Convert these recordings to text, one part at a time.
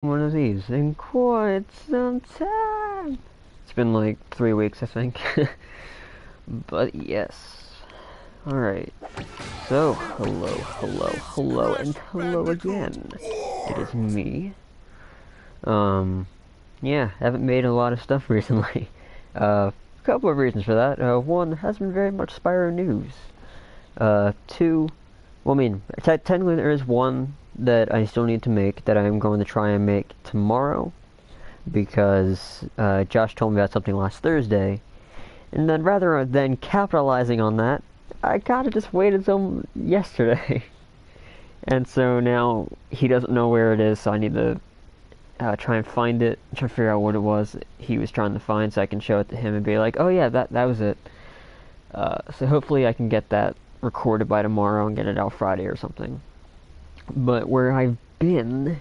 One of these in quite some time. It's been like 3 weeks, I think. But yes. Alright. So, hello, and hello again. It is me. Yeah, haven't made a lot of stuff recently. A couple of reasons for that. One, hasn't been very much Spyro news. Two, well, I mean, technically there is one that I still need to make that I'm going to try and make tomorrow because Josh told me about something last Thursday, and then rather than capitalizing on that, I kinda just waited until yesterday. And so now he doesn't know where it is, so I need to try and find it, try to figure out what it was he was trying to find so I can show it to him and be like, oh yeah, that was it. So hopefully I can get that recorded by tomorrow and get it out Friday or something. But where I've been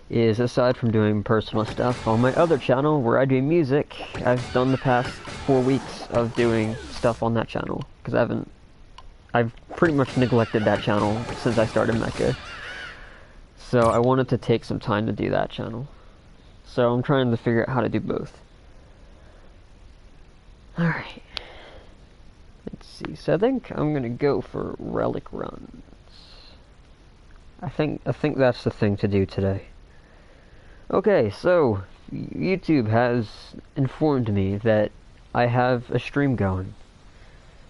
is, aside from doing personal stuff on my other channel where I do music, I've done the past 4 weeks of doing stuff on that channel because I've pretty much neglected that channel since I started Meka. So I wanted to take some time to do that channel. So I'm trying to figure out how to do both. Alright. Let's see. So I think I'm gonna go for relic runs. I think that's the thing to do today. Okay, so YouTube has informed me that I have a stream going.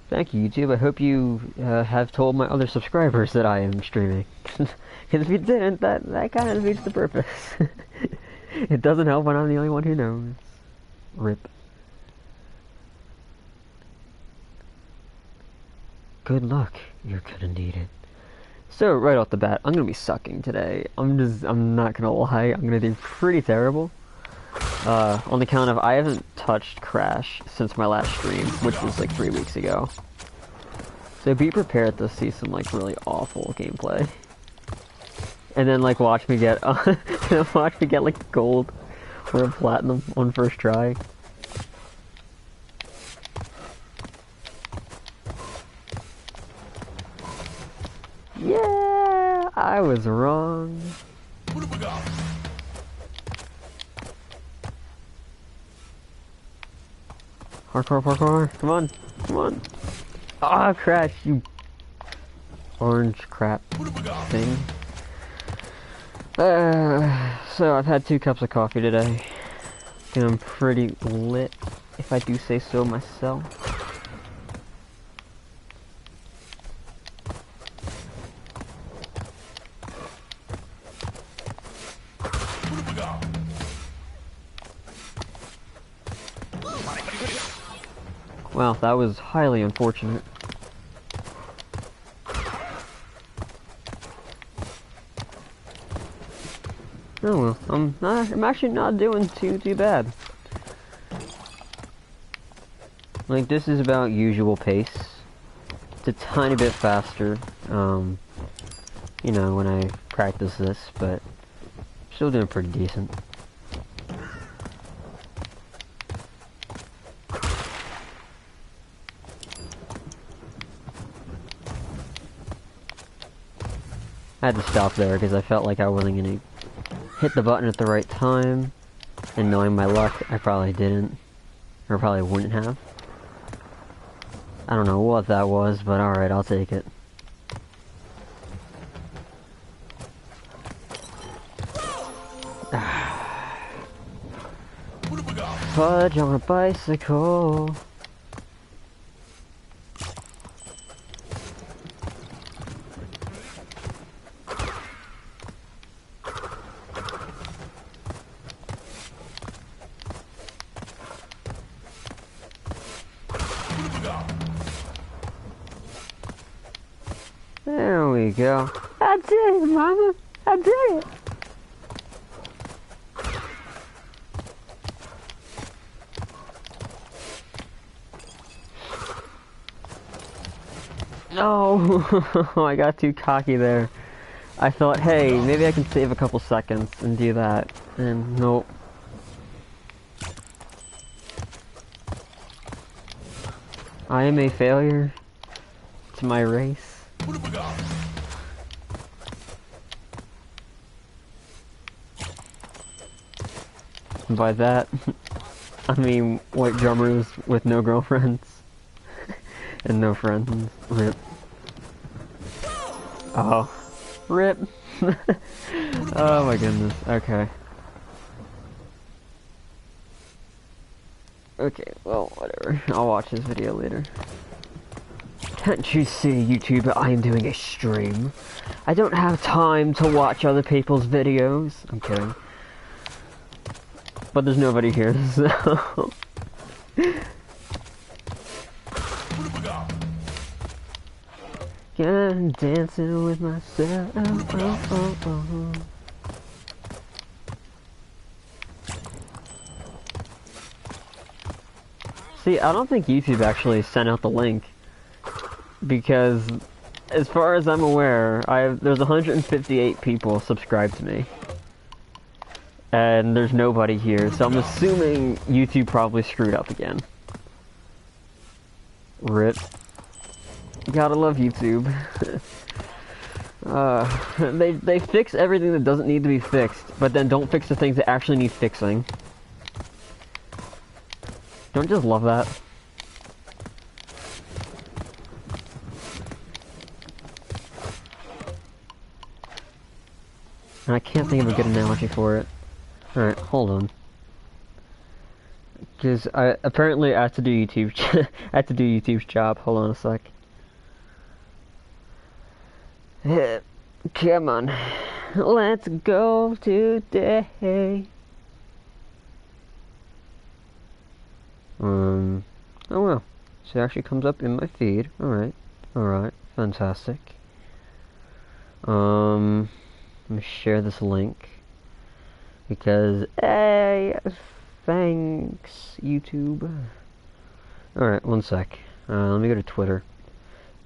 Thank you, YouTube. I hope you have told my other subscribers that I am streaming. Because if you didn't, that kind of defeats the purpose. It doesn't help when I'm the only one who knows. RIP. Good luck. You're gonna need it. So, right off the bat, I'm gonna be sucking today. I'm not gonna lie, I'm gonna do pretty terrible. On the count of I haven't touched Crash since my last stream, which was like 3 weeks ago. So be prepared to see some like really awful gameplay. And then like watch me get like gold or a platinum on first try. Yeah, I was wrong. Parkour, come on. Ah, Crash, you orange crap thing. So I've had 2 cups of coffee today. And I'm pretty lit, if I do say so myself. Well, that was highly unfortunate. Oh well, I'm actually not doing too bad. Like, this is about usual pace. It's a tiny bit faster, you know, when I practice this, but still doing pretty decent. I had to stop there because I felt like I wasn't gonna hit the button at the right time, and knowing my luck, I probably didn't, or probably wouldn't have. I don't know what that was, but alright, I'll take it. Fudge on a bicycle. There we go. I did it, Mama. I did it. No, I got too cocky there. I thought, hey, maybe I can save a couple seconds and do that. And nope. I am a failure to my race. By that, I mean white drummers with no girlfriends. And no friends. Rip. Oh. Rip. Oh my goodness. Okay. Okay, well, whatever. I'll watch this video later. Can't you see, YouTube, I am doing a stream? I don't have time to watch other people's videos. I'm kidding. But there's nobody here, so... I'm dancing with myself. See, I don't think YouTube actually sent out the link, because as far as I'm aware, there's 158 people subscribed to me, and there's nobody here, so I'm assuming YouTube probably screwed up again. Rip. Gotta love YouTube. They fix everything that doesn't need to be fixed, but then don't fix the things that actually need fixing. Don't just love that? And I can't think of a good analogy for it. Alright, hold on. Because apparently I have to do YouTube. I have to do YouTube's job. Hold on a sec. Come on. Let's go today. Oh well. So it actually comes up in my feed. Alright. Alright. Fantastic. Let me share this link. Because, hey, thanks, YouTube. Alright, one sec. Let me go to Twitter.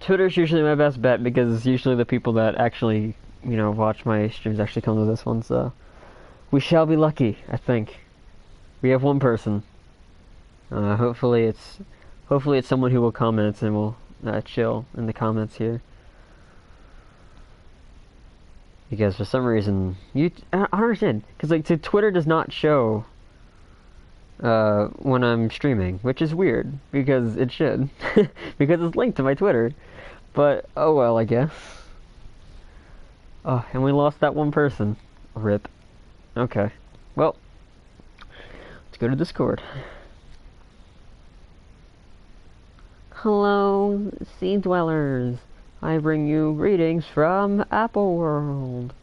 Twitter's usually my best bet because usually the people that actually, you know, watch my streams actually come to this one, so... We shall be lucky, I think. We have one person. Hopefully it's someone who will comment and will chill in the comments here. Because for some reason, I don't understand, because like Twitter does not show when I'm streaming, which is weird, because it should, because it's linked to my Twitter, but oh well, I guess. Oh, and we lost that one person. Rip. Okay, well, let's go to Discord. Hello, Sea Dwellers. I bring you greetings from Apple World.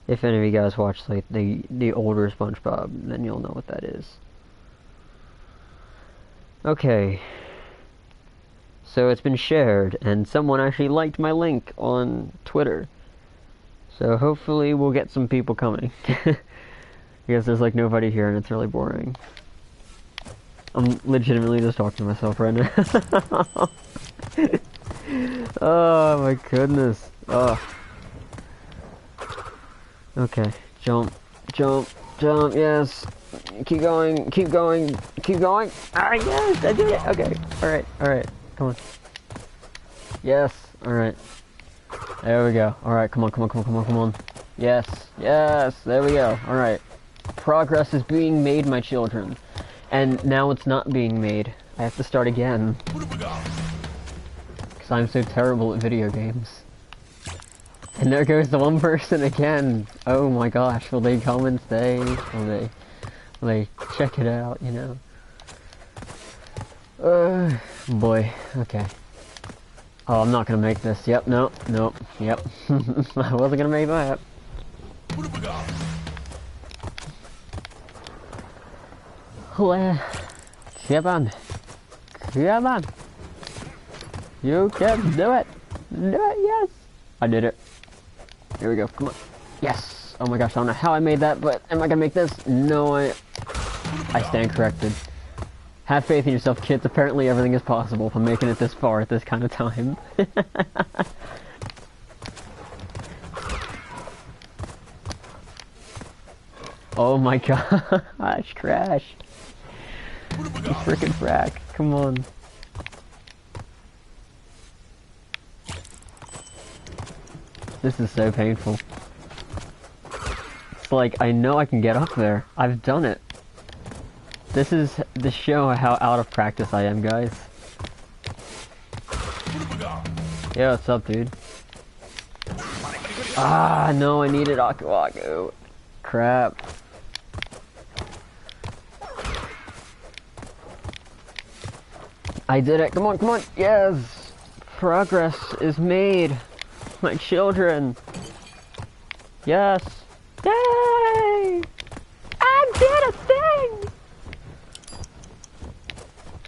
If any of you guys watch like the older SpongeBob, then you'll know what that is. Okay. So it's been shared, and someone actually liked my link on Twitter. So hopefully we'll get some people coming. Because there's like nobody here and it's really boring. I'm legitimately just talking to myself right now. Oh my goodness. Oh. Okay. Jump. Jump. Jump. Yes. Keep going. Keep going. Keep going. Ah, yes. I did it. Okay. Alright. Alright. Come on. Yes. Alright. There we go. Alright. Come on. Come on. Come on. Come on. Come on. Yes. Yes. There we go. Alright. Progress is being made, my children. And now it's not being made. I have to start again. Because I'm so terrible at video games. And there goes the one person again. Oh my gosh, will they come and stay? Will they check it out, you know? Boy, okay. Oh, I'm not gonna make this. Yep, nope, nope, yep. I wasn't gonna make that. Well, come on. Come on. You can do it. Do it, yes. I did it. Here we go. Come on. Yes. Oh my gosh, I don't know how I made that, but am I gonna make this? No, I stand corrected. Have faith in yourself, kids. Apparently everything is possible if I'm making it this far at this kind of time. Oh my gosh, crash. You frickin' frack. Come on. This is so painful. just like, I know I can get up there. I've done it. This is to show how out of practice I am, guys. Yeah, what's up, dude? Ah, no, I needed Aku Aku. Crap. I did it. Come on, come on. Yes. Progress is made. My children. Yes. Yay! I did a thing!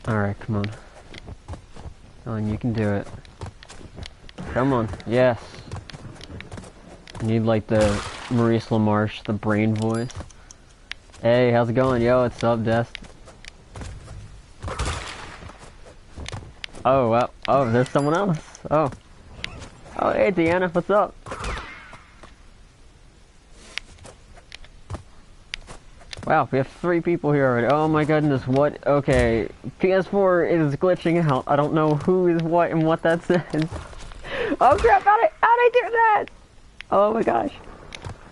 Alright, come on. Come on, you can do it. Come on. Yes. I need like the Maurice LaMarche, the brain voice. Hey, how's it going? Yo, what's up, Des? Oh, well, oh, there's someone else. Oh. Oh, hey, Deanna, what's up? Wow, we have 3 people here already. Oh my goodness, what? Okay, PS4 is glitching out. I don't know who is what and what that says. Oh crap, how'd I do that? Oh my gosh.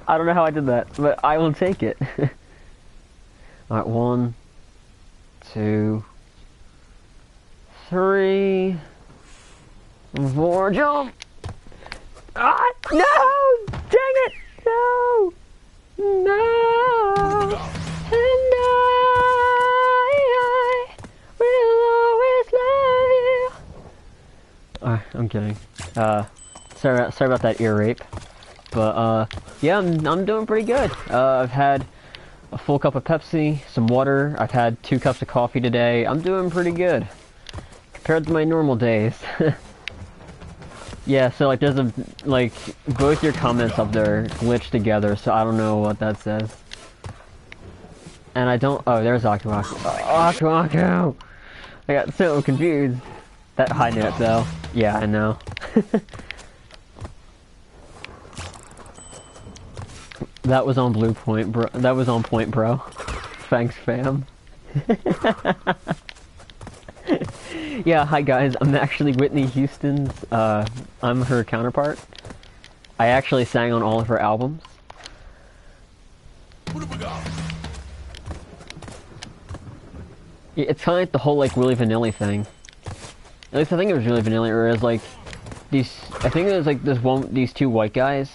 I don't know how I did that, but I will take it. Alright, 1, 2, 3, 4, jump! Ah, no! Dang it! No! No! And I will always love you. I'm kidding. Sorry about that ear rape. But, yeah, I'm doing pretty good. I've had a full cup of Pepsi, some water. I've had 2 cups of coffee today. I'm doing pretty good. Compared to my normal days. Yeah, so like there's a, like, both your comments up there glitched together, so I don't know what that says. And I don't, oh, there's Aku Aku. Aku Aku! I got so confused. That high note though. Yeah, I know. That was on blue point, bro. That was on point, bro. Thanks, fam. Yeah, hi guys, I'm actually Whitney Houston's, I'm her counterpart. I actually sang on all of her albums. It's kind of like the whole, like, Willy Vanilli thing. At least I think it was Willy Vanilli, or it was like, I think it was like these 2 white guys,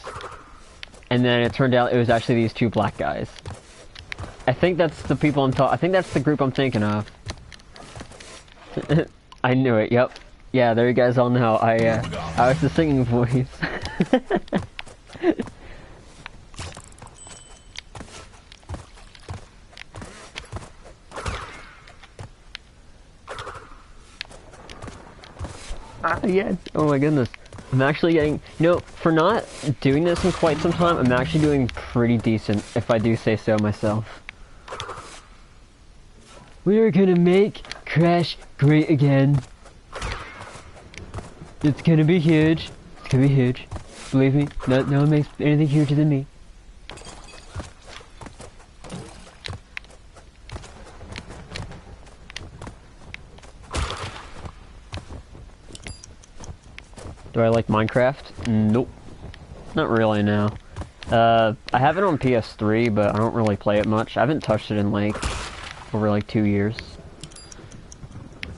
and then it turned out it was actually these 2 black guys. I think that's the people I think that's the group I'm thinking of. I knew it, yep. Yeah, there you guys all know. I was the singing voice. Yes. Oh my goodness. I'm actually getting, you know, for not doing this in quite some time, I'm actually doing pretty decent, if I do say so myself. We are gonna make Crash great again. It's gonna be huge. It's gonna be huge. Believe me, no one makes anything huger than me. Do I like Minecraft? Nope. Not really, no. I have it on PS3, but I don't really play it much. I haven't touched it in like, over like 2 years.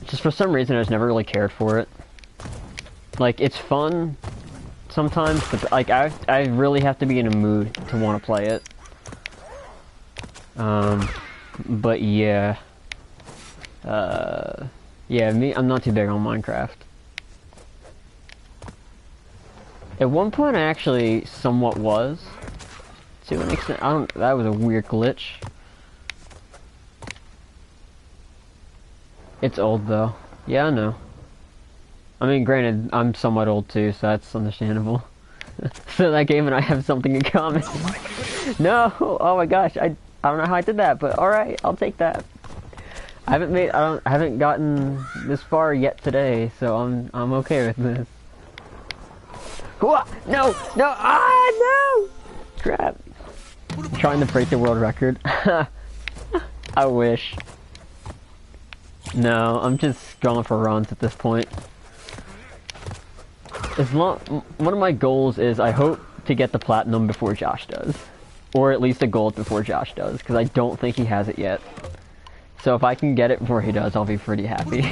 Just for some reason I just never really cared for it. Like, it's fun sometimes, but like I really have to be in a mood to want to play it. But yeah. Yeah, I'm not too big on Minecraft. At one point I actually somewhat was. To an extent, that was a weird glitch. It's old though. Yeah, I know. I mean, granted, I'm somewhat old too, so that's understandable. So that game and I have something in common. No! Oh my gosh, I don't know how I did that, but alright, I'll take that. I haven't gotten this far yet today, so I'm okay with this. No! No! Ah, no! Crap. I'm trying to break the world record. I wish. No, I'm just going for runs at this point. One of my goals is I hope to get the platinum before Josh does. Or at least a gold before Josh does, because I don't think he has it yet. So if I can get it before he does, I'll be pretty happy.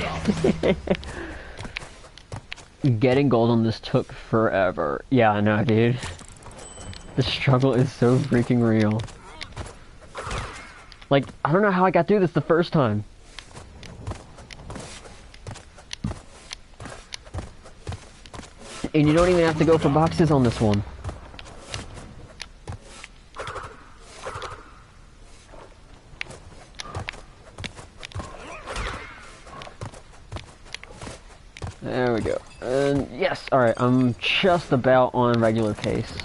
Getting gold on this took forever. Yeah, I know, dude. The struggle is so freaking real. Like, I don't know how I got through this the first time. And you don't even have to go for boxes on this one. There we go. And yes, alright, I'm just about on regular pace.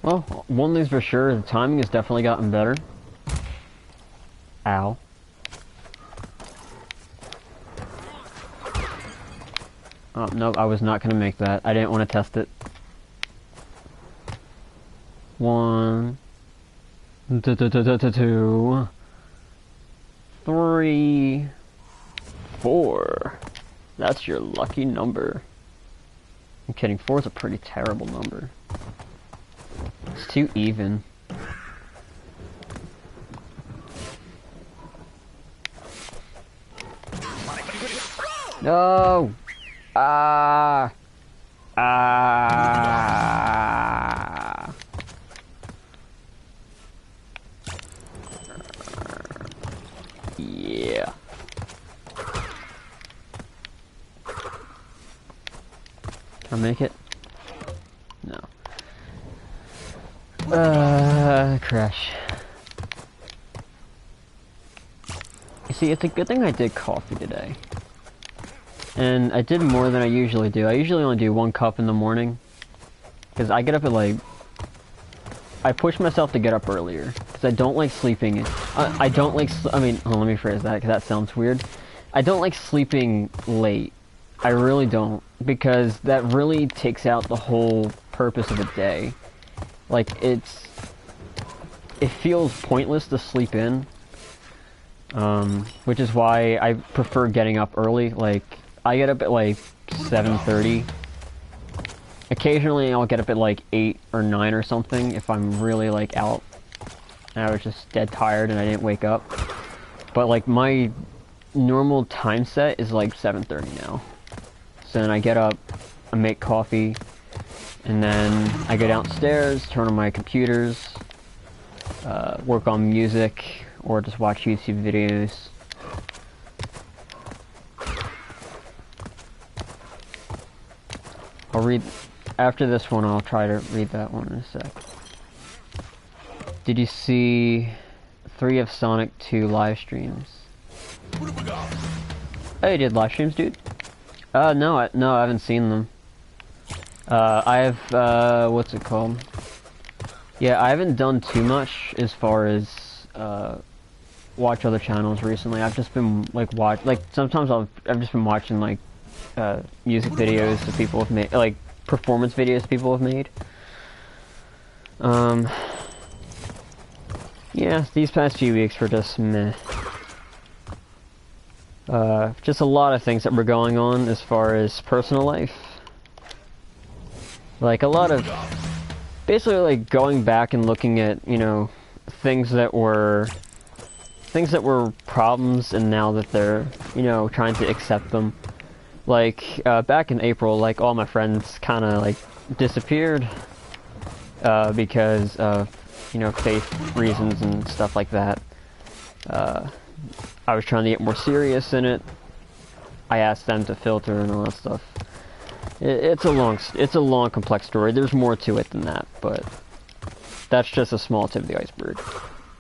Well, one thing's for sure, the timing has definitely gotten better. Ow. Oh, no, I was not gonna make that. I didn't want to test it. 1, 2, 3, 4. That's your lucky number. I'm kidding, 4 is a pretty terrible number. It's too even. No! Ah! Ah! Yeah. Can I make it? No. Crash. You see, it's a good thing I did coffee today. And I did more than I usually do. I usually only do 1 cup in the morning. Because I get up at like... I push myself to get up earlier. Because I don't like sleeping. I don't like... I mean, hold on, let me phrase that because that sounds weird. I don't like sleeping late. I really don't. Because that really takes out the whole purpose of a day. Like, it feels pointless to sleep in. Which is why I prefer getting up early. Like, I get up at like 7:30. Occasionally I'll get up at like 8 or 9 or something if I'm really like out and I was just dead tired and I didn't wake up. But like my normal time set is like 7:30 now. So then I get up, I make coffee, and then I go downstairs, turn on my computers, work on music, or just watch YouTube videos. I'll read, after this one I'll try to read that one in a sec. Did you see 3 of Sonic 2 live streams? Oh, you did live streams, dude? No, I haven't seen them. I have, what's it called? Yeah, I haven't done too much as far as, watch other channels recently. I've just been, like, sometimes I've just been watching, like, music videos that people have made, like, performance videos people have made. Yeah, these past few weeks were just meh. Just a lot of things that were going on as far as personal life. Like, a lot of, basically, like, going back and looking at, you know, things that were problems, and now that they're, you know, trying to accept them. Like, back in April, like, all my friends kind of, like, disappeared, because of, you know, faith reasons and stuff like that. I was trying to get more serious in it. I asked them to filter and all that stuff. It's a long, complex story. There's more to it than that, but that's just a small tip of the iceberg.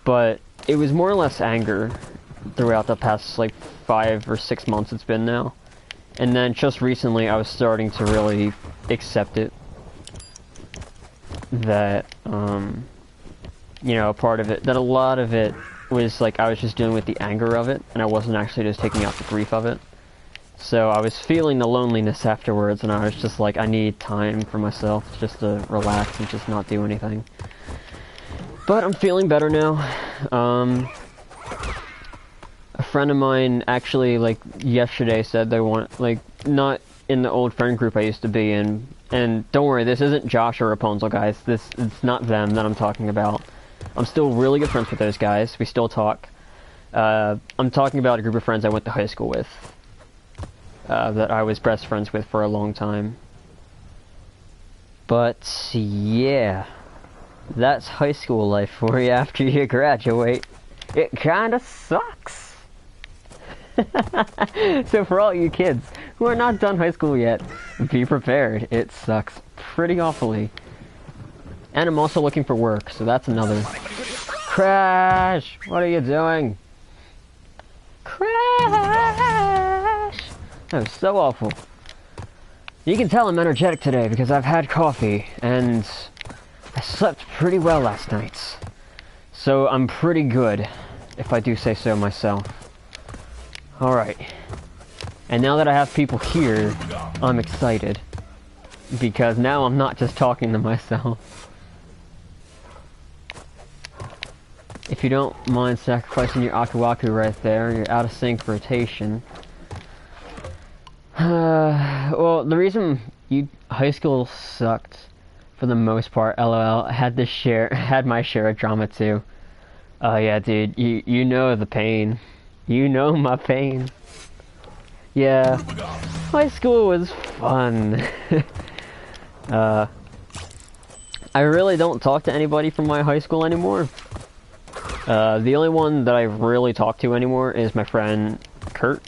But it was more or less anger throughout the past, like, 5 or 6 months it's been now. And then just recently I was starting to really accept it. that, you know, part of it, that a lot of it was like I was just dealing with the anger of it, and I wasn't actually just taking out the grief of it. So I was feeling the loneliness afterwards, and I was just like, I need time for myself just to relax and just not do anything. But I'm feeling better now. A friend of mine actually, like, yesterday said they want, like, not in the old friend group I used to be in, and don't worry, this isn't Josh or Rapunzel, guys. It's not them that I'm talking about. I'm still really good friends with those guys. We still talk. I'm talking about a group of friends I went to high school with. That I was best friends with for a long time. But, yeah. That's high school life for you after you graduate. It kinda sucks. So for all you kids who are not done high school yet, be prepared. It sucks pretty awfully. And I'm also looking for work, so that's another. Crash! What are you doing? Crash! That was so awful. You can tell I'm energetic today because I've had coffee, and I slept pretty well last night. So I'm pretty good, if I do say so myself. Alright. And now that I have people here, I'm excited. Because now I'm not just talking to myself. If you don't mind sacrificing your Aku right there, your out of sync rotation. Well, the reason high school sucked, for the most part, LOL, I had my share of drama too. Oh yeah, dude, you know the pain. You know my pain. Yeah, high school was fun. I really don't talk to anybody from my high school anymore. The only one that I really talk to anymore is my friend Kurt,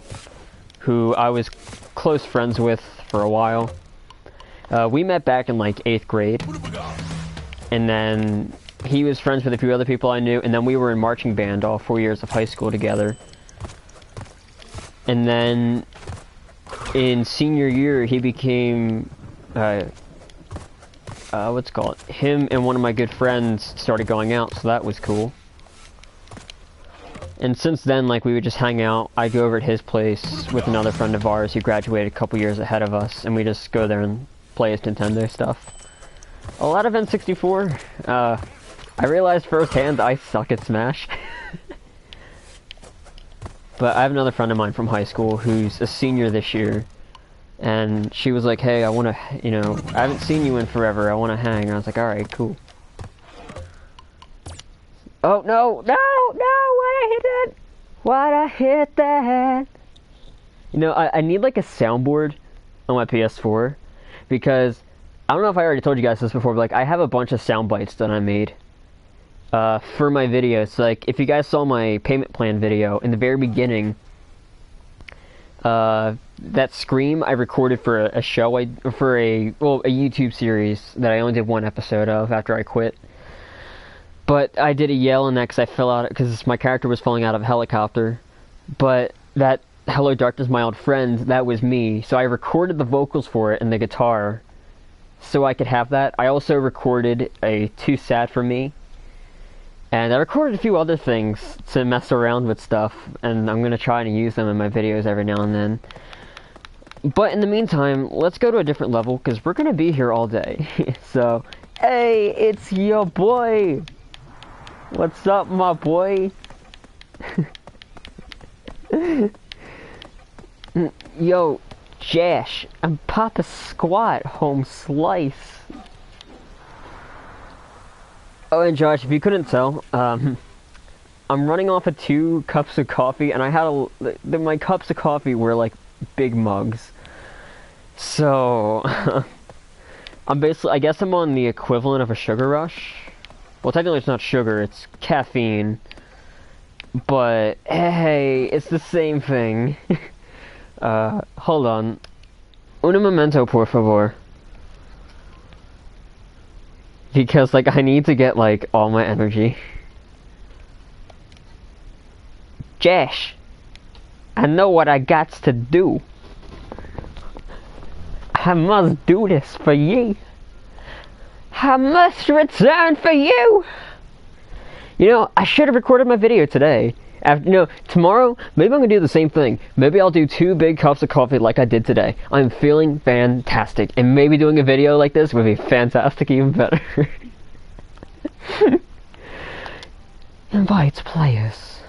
who I was close friends with for a while. We met back in like 8th grade, and then he was friends with a few other people I knew, and then we were in marching band all 4 years of high school together. And then in senior year, he became, what's it called? Him and one of my good friends started going out, so that was cool. And since then, like, we would just hang out. I'd go over at his place with another friend of ours who graduated a couple years ahead of us, and we just go there and play his Nintendo stuff. A lot of N64. I realized firsthand I suck at Smash. But I have another friend of mine from high school who's a senior this year, and she was like, hey, I want to, you know, I haven't seen you in forever, I want to hang. And I was like, alright, cool. Oh, no, why'd I hit that? Why'd I hit that? You know, I need like a soundboard on my PS4, because, I don't know if I already told you guys this before, but like, I have a bunch of sound bites that I made. For my videos. So, like, if you guys saw my payment plan video, in the very beginning, that scream I recorded for a show, a YouTube series that I only did one episode of after I quit. But I did a yell in that because I fell out, because my character was falling out of a helicopter. But that Hello Darkness, My Old Friend, that was me. So I recorded the vocals for it and the guitar, so I could have that. I also recorded a Too Sad For Me. And I recorded a few other things to mess around with stuff, and I'm going to try and use them in my videos every now and then. But in the meantime, let's go to a different level, because we're going to be here all day. So, hey, it's your boy! What's up, my boy? Yo, Josh, I'm Papa Squat, home slice. Oh, and Josh, if you couldn't tell, I'm running off of 2 cups of coffee, and I had my cups of coffee were like big mugs. So, I guess I'm on the equivalent of a sugar rush. Well, technically it's not sugar, it's caffeine. But, hey, it's the same thing. Hold on. Un momento, por favor. Because, like, I need to get, like, all my energy. Josh, I know what I got to do. I must do this for ye. I must return for you! You know, I should have recorded my video today. Tomorrow, maybe I'm gonna do the same thing. Maybe I'll do 2 big cups of coffee like I did today. I'm feeling fantastic. And maybe doing a video like this would be fantastic even better. Invite players.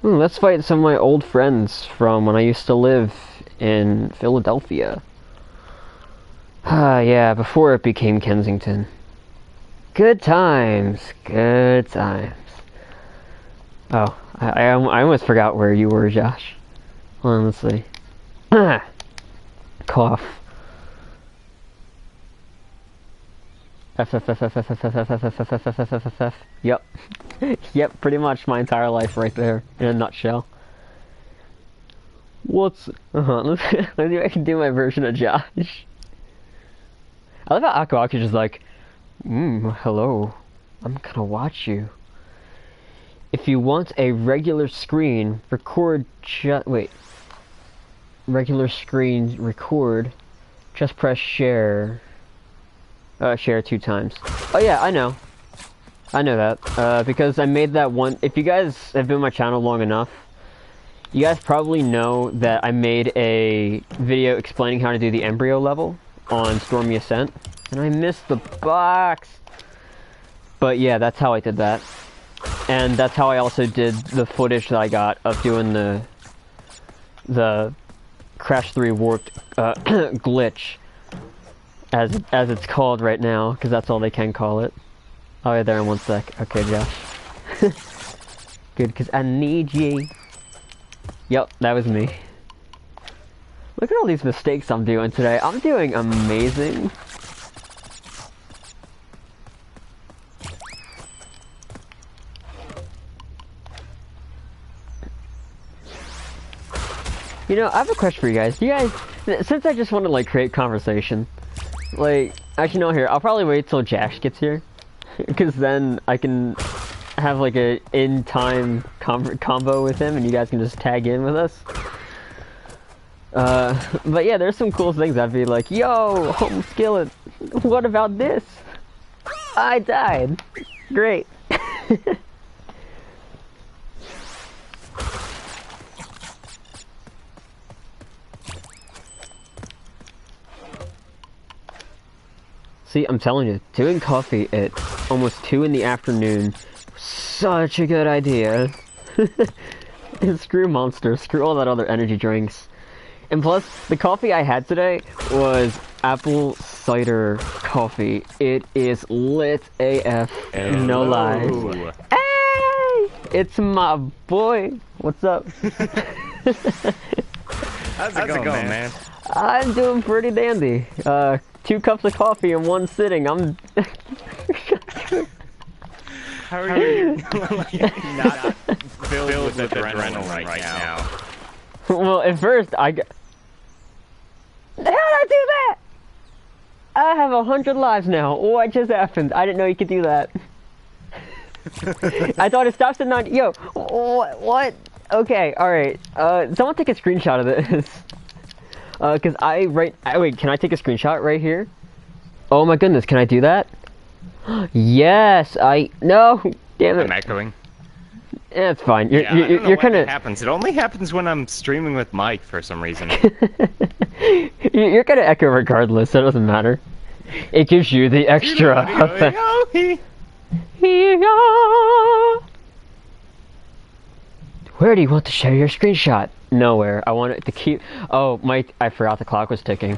Let's fight some of my old friends from when I used to live in Philadelphia. Yeah, before it became Kensington. Good times, good times. Oh, I almost forgot where you were, Josh. Hold on, let's see. Cough. Yep. Yep, pretty much my entire life right there, in a nutshell. Let's see if I can do my version of Josh. I love how Aku is just like, hello, I'm gonna watch you. If you want a regular screen, regular screen record, just press share. Share 2 times. Oh yeah, I know that, because I made that one. If you guys have been on my channel long enough, you guys probably know that I made a video explaining how to do the embryo level on Stormy Ascent, and I missed the box. But yeah, that's how I did that. And that's how I also did the footage that I got of doing the Crash 3 warped glitch, as it's called right now, because that's all they can call it. Oh yeah, there in 1 sec. Okay, Josh. Good, because I need ye. Yep, that was me. Look at all these mistakes I'm doing today. I'm doing amazing. You know, I have a question for you guys. Do you guys, since I just want to like create conversation, like, actually no, here, I'll probably wait till Jash gets here, because then I can have like a in-time combo with him, and you guys can just tag in with us. But yeah, there's some cool things. I'd be like, yo, home skillet, what about this? I died. Great. See, I'm telling you, doing coffee at almost 2 in the afternoon, such a good idea. And screw Monster, screw all that other energy drinks. And plus, the coffee I had today was apple cider coffee. It is lit AF, no lies. Hey! It's my boy. What's up? How's it going, man? I'm doing pretty dandy. 2 cups of coffee in 1 sitting. I'm. How are you not filled with adrenaline right now? Well, at first I got. How did I do that? I have 100 lives now. What just happened? I didn't know you could do that. I thought it stops at 90. Yo, what? Okay, alright. Someone take a screenshot of this. Cause wait, can I take a screenshot right here? Oh my goodness, can I do that? Yes, no, damn it. I'm echoing. Yeah, it's fine. You're kind of. It happens. It only happens when I'm streaming with Mike for some reason. You're gonna echo regardless. So it doesn't matter. It gives you the extra effect. Where do you want to share your screenshot? Nowhere. I want it to keep. Oh, Mike, I forgot the clock was ticking.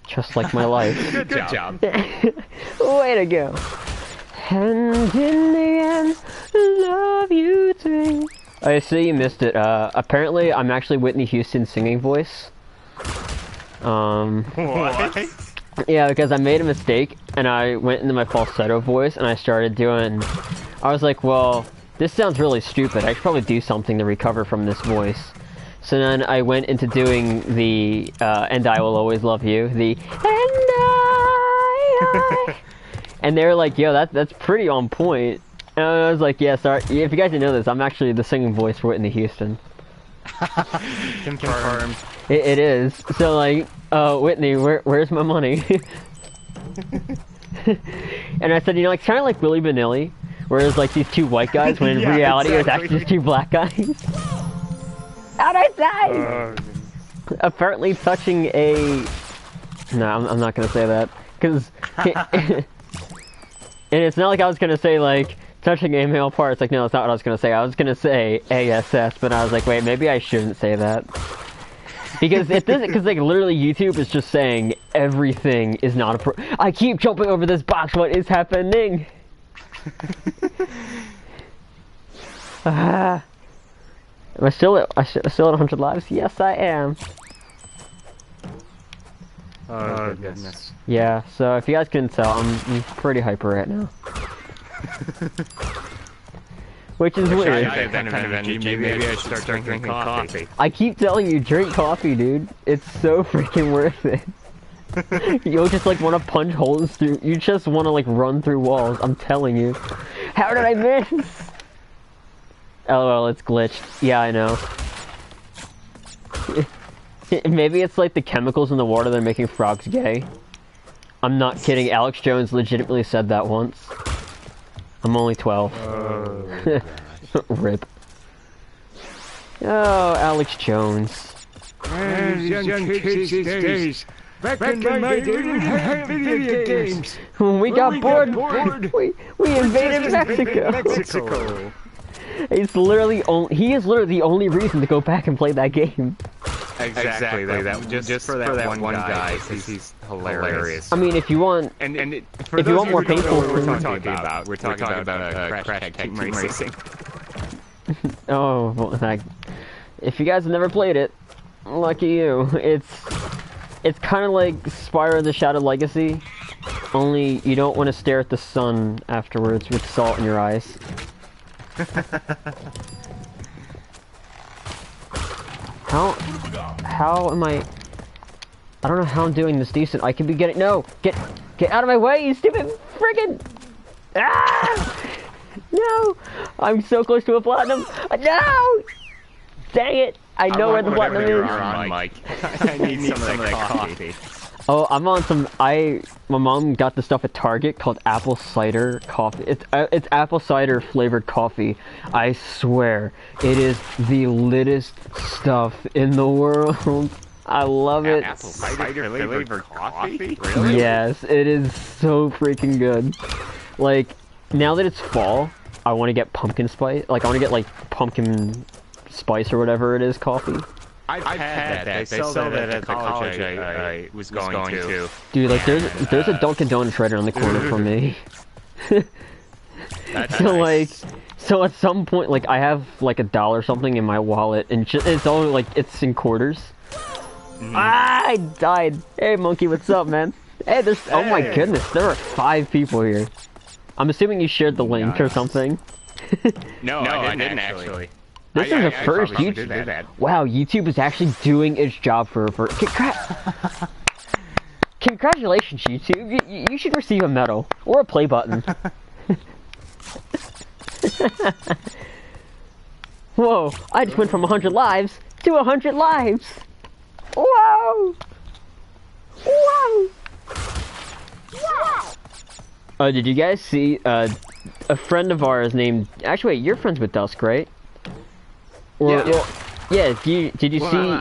Just like my life. Good job. Way to go. And in the end, love you too. I see you missed it. Apparently I'm actually Whitney Houston's singing voice. What? Yeah, because I made a mistake and I went into my falsetto voice and I started doing. I was like, well, this sounds really stupid. I should probably do something to recover from this voice. So then I went into doing the "And I Will Always Love You," the "And I." And they were like, "Yo, that's pretty on point." And I was like, "Yeah, sorry. If you guys didn't know this, I'm actually the singing voice for Whitney Houston." Confirmed. It is. So like, Whitney, where's my money? And I said, you know, it's kind of like Willy Vanilli, where it's like these two white guys, when in Yeah, reality it was exactly. actually just two black guys. How'd I die? Apparently touching a... No, I'm not gonna say that, because... And it's not like I was gonna say, like, touching a male part. It's like, no, that's not what I was gonna say. I was gonna say ASS, but I was like, wait, maybe I shouldn't say that. Because it doesn't, because like literally YouTube is just saying everything is not I keep jumping over this box, what is happening? Am I still at 100 lives? Yes, I am. Oh, goodness. Yeah, so if you guys couldn't tell, I'm pretty hyper right now. Which is weird. I have that kind of energy. Maybe I should start drinking coffee. I keep telling you, drink coffee, dude. It's so freaking worth it. You'll just like want to punch holes through. You just want to like run through walls. I'm telling you. How did I miss? LOL, it's glitched. Yeah, I know. Maybe it's like the chemicals in the water that are making frogs gay. I'm not kidding. Alex Jones legitimately said that once. I'm only 12. Oh, Rip. Oh, Alex Jones. young kids these days. Back in my day, we didn't have video games. When we got bored, we invaded Just Mexico. Mexico. He is literally the only reason to go back and play that game. Exactly. That just for that one guy, he's hilarious. I mean, if you want, If you want more painful, we're talking about Crash Team Racing. oh, well, if you guys have never played it, lucky you. It's kind of like Spyro the Shattered Legacy, only you don't want to stare at the sun afterwards with salt in your eyes. How am I don't know how I'm doing this decent. I could be getting get out of my way, you stupid friggin' no! I'm so close to a platinum. No! Dang it! I know where the platinum is. Mike. I need some of that coffee. Oh, I'm on some. My mom got the stuff at Target called apple cider coffee. It's apple cider flavored coffee. I swear, it is the littest stuff in the world. I love it. Apple cider flavored coffee? Really? Yes, it is so freaking good. Like, now that it's fall, I want to get pumpkin spice. Like, I want to get like pumpkin spice or whatever it is coffee. I've had that. They sell that at the college I was going to. Dude, like there's a Dunkin' Donuts right around the corner from me. That's So nice. like, so at some point, like I have like $1 something in my wallet, and it's all like it's in quarters. Ah, I died. Hey monkey, what's up, man? Hey, there's oh my goodness, there are 5 people here. I'm assuming you shared the link or something. No, I didn't actually. This is the first YouTube. Wow, YouTube is actually doing its job for. Congratulations, YouTube. You should receive a medal or a play button. Whoa! I just went from 100 lives to 100 lives. Whoa! Whoa! Whoa! Did you guys see a friend of ours named? Actually, wait, you're friends with Dusk, right? Yeah. Did you see?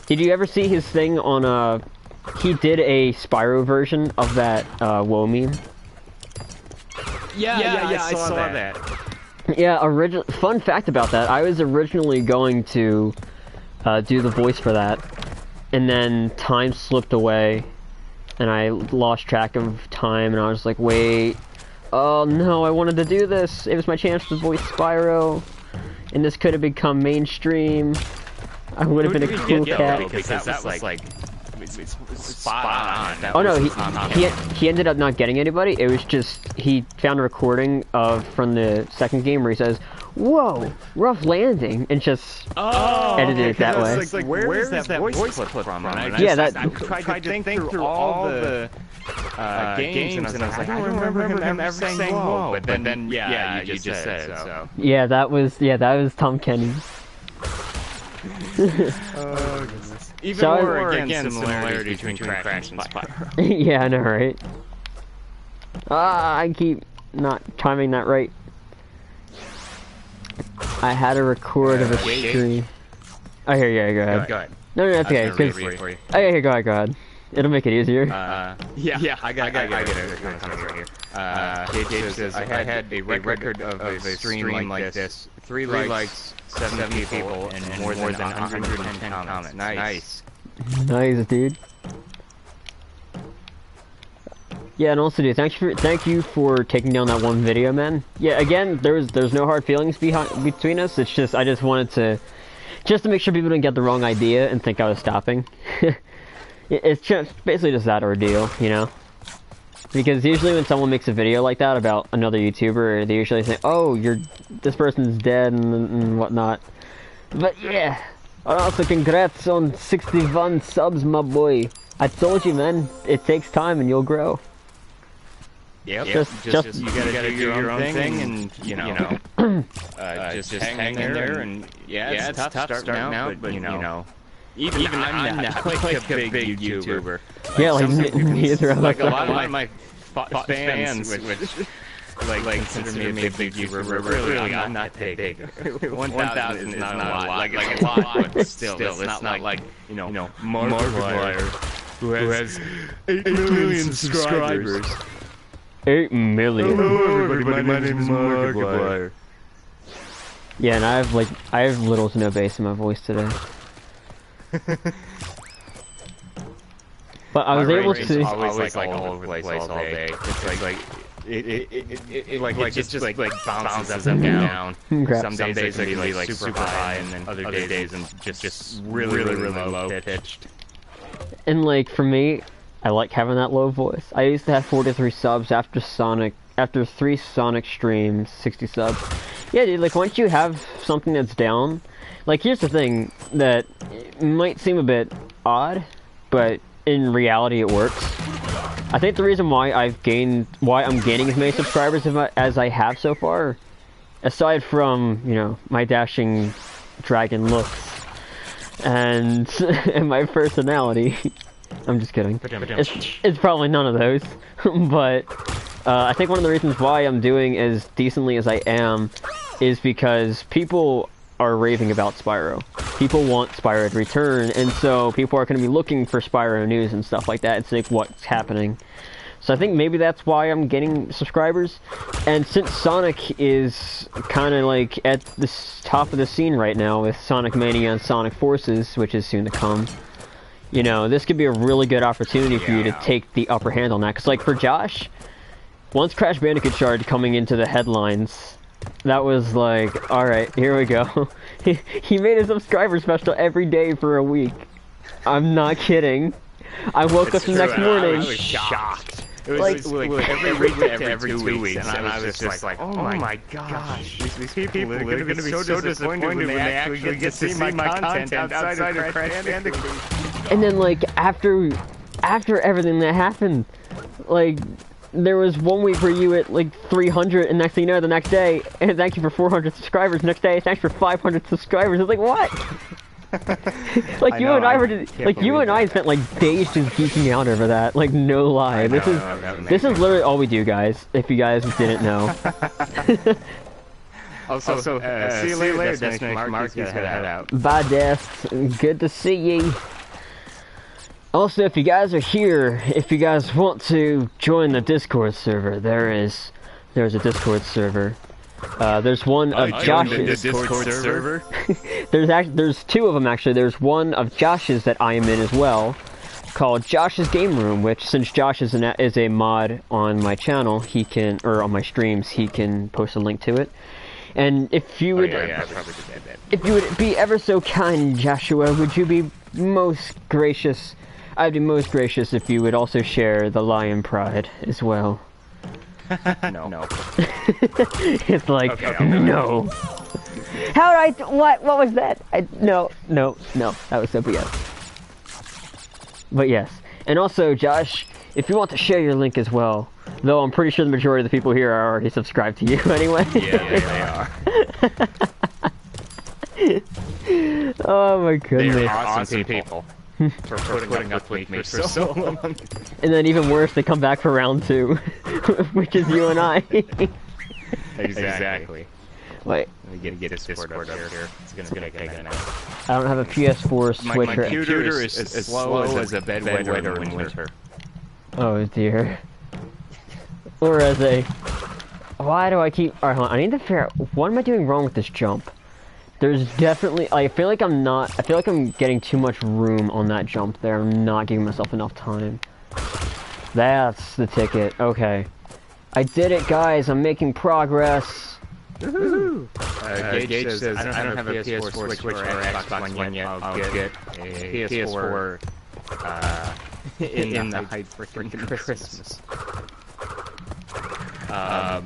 Did you ever see his thing on he did a Spyro version of that WoW meme? Yeah, I saw that. Yeah, fun fact about that, I was originally going to do the voice for that, and then time slipped away, and I lost track of time, and I was like, wait, oh no, I wanted to do this. It was my chance to voice Spyro. And this could have become mainstream. I would have been a cool cat. Because that was like spot on. Oh no, he ended up not getting anybody. It was just he found a recording from the second game where he says, "Whoa, rough landing," and just edited it that way. Like, where is that voice clip from? I tried to think through all the games, and I was like, I don't remember him ever saying whoa. But then yeah, you just said it. So. Yeah, that was Tom Kenny. Oh goodness. Even more, again, similarity between Crash and Spyro. Yeah, I know, right? Ah, I keep not timing that right. I had a record of a stream. Oh, here, yeah, go ahead. Go ahead. No, that's okay. Cause, oh, yeah, go ahead. It'll make it easier. Yeah, I got it. It comes right here. Gage says, I had a record of a stream like this. 3 likes, 70 people, and more than 110 comments. Nice. Nice, dude. Yeah, and also, dude, thank you for taking down that one video, man. Yeah, again, there's no hard feelings between us. It's just I just wanted to make sure people didn't get the wrong idea and think I was stopping. It's just basically just that ordeal, you know? Because usually when someone makes a video like that about another YouTuber, they usually say, "Oh, this person's dead," and whatnot. But yeah, also congrats on 61 subs, my boy. I told you, man, it takes time and you'll grow. Yep. Just you gotta do your own thing, and you know, just hang in there, and yeah, it's tough starting out, but you know, even I'm not like a big YouTuber. Yeah, like neither of us. Like a lot of my fans, which like consider me a big YouTuber, really I'm not that big. 1,000 is not a lot. Like a lot, but still, it's not like you know, Markiplier, who has 8 million subscribers. 8 million. Hello everybody, my name is Markiplier. Yeah, and I have little to no bass in my voice today. But I was able to. Always like all over the place all day. It just bounces up and down. Some days it can be like super high, and then other days and just really low pitched. And like for me, I like having that low voice. I used to have 43 subs after 3 Sonic streams, 60 subs. Yeah, dude, like once you have something that's down, like here's the thing that might seem a bit odd, but in reality it works. I think the reason why I'm gaining as many subscribers as I have so far, aside from, you know, my dashing dragon looks and my personality, I'm just kidding. It's probably none of those, but I think one of the reasons why I'm doing as decently as I am is because people are raving about Spyro. People want Spyro to return, and so people are going to be looking for Spyro news and stuff like that. It's like what's happening. So I think maybe that's why I'm getting subscribers. And since Sonic is kind of like at the top of the scene right now with Sonic Mania and Sonic Forces, which is soon to come, you know, this could be a really good opportunity for you to take the upper hand on that. Because, like, for Josh, once Crash Bandicoot started coming into the headlines, that was like, alright, here we go. He made a subscriber special every day for a week. I'm not kidding. I woke up the next morning. I was shocked. It was like every week to every 2 weeks, and I was just like, oh my gosh, these people are going to be so disappointed when they actually get to see my content outside of Crash Bandicoot. And then, like, after everything that happened, like, there was 1 week where you at, like, 300, and next thing you know, the next day, and thank you for 400 subscribers, next day, thanks for 500 subscribers. It's like, what? Like, you and I spent, like, days just geeking out over that, like, no lie. This is literally all we do, guys, if you guys didn't know. Also, see you later, Destination Mark, he's gonna head out. Bye, Des. Good to see ye. Also, if you guys are here, if you guys want to join the Discord server, there's a Discord server. There's one of Josh's. The Discord server? There's 2 of them actually. There's one of Josh's that I am in as well, called Josh's Game Room. Which, since Josh is a mod on my channel, on my streams, he can post a link to it. And if you would, if you would be ever so kind, Joshua, would you be most gracious? I'd be most gracious if you would also share the Lion Pride as well. No. It's like, no. How did what was that? No, that was so BS. But yes, and also, Josh, if you want to share your link as well, though I'm pretty sure the majority of the people here are already subscribed to you anyway. Yeah, they are. Oh my goodness. They're awesome people. for putting up with me for so long. And then even worse, they come back for round 2, which is you and I. Exactly. Wait. We get a Discord up here. It's gonna take a minute. I don't have a PS4 Switch. My computer is as slow as a bedwetter in winter. Oh dear. Or as a... Why do I keep... Alright, hold on. I need to figure out... What am I doing wrong with this jump? There's definitely... I feel like I'm not... I feel like I'm getting too much room on that jump there. I'm not giving myself enough time. That's the ticket. Okay. I did it, guys. I'm making progress. Woohoo! Gage says, I don't have a PS4 Switch or Xbox One yet. I'll get a PS4 in the hype for freaking Christmas. I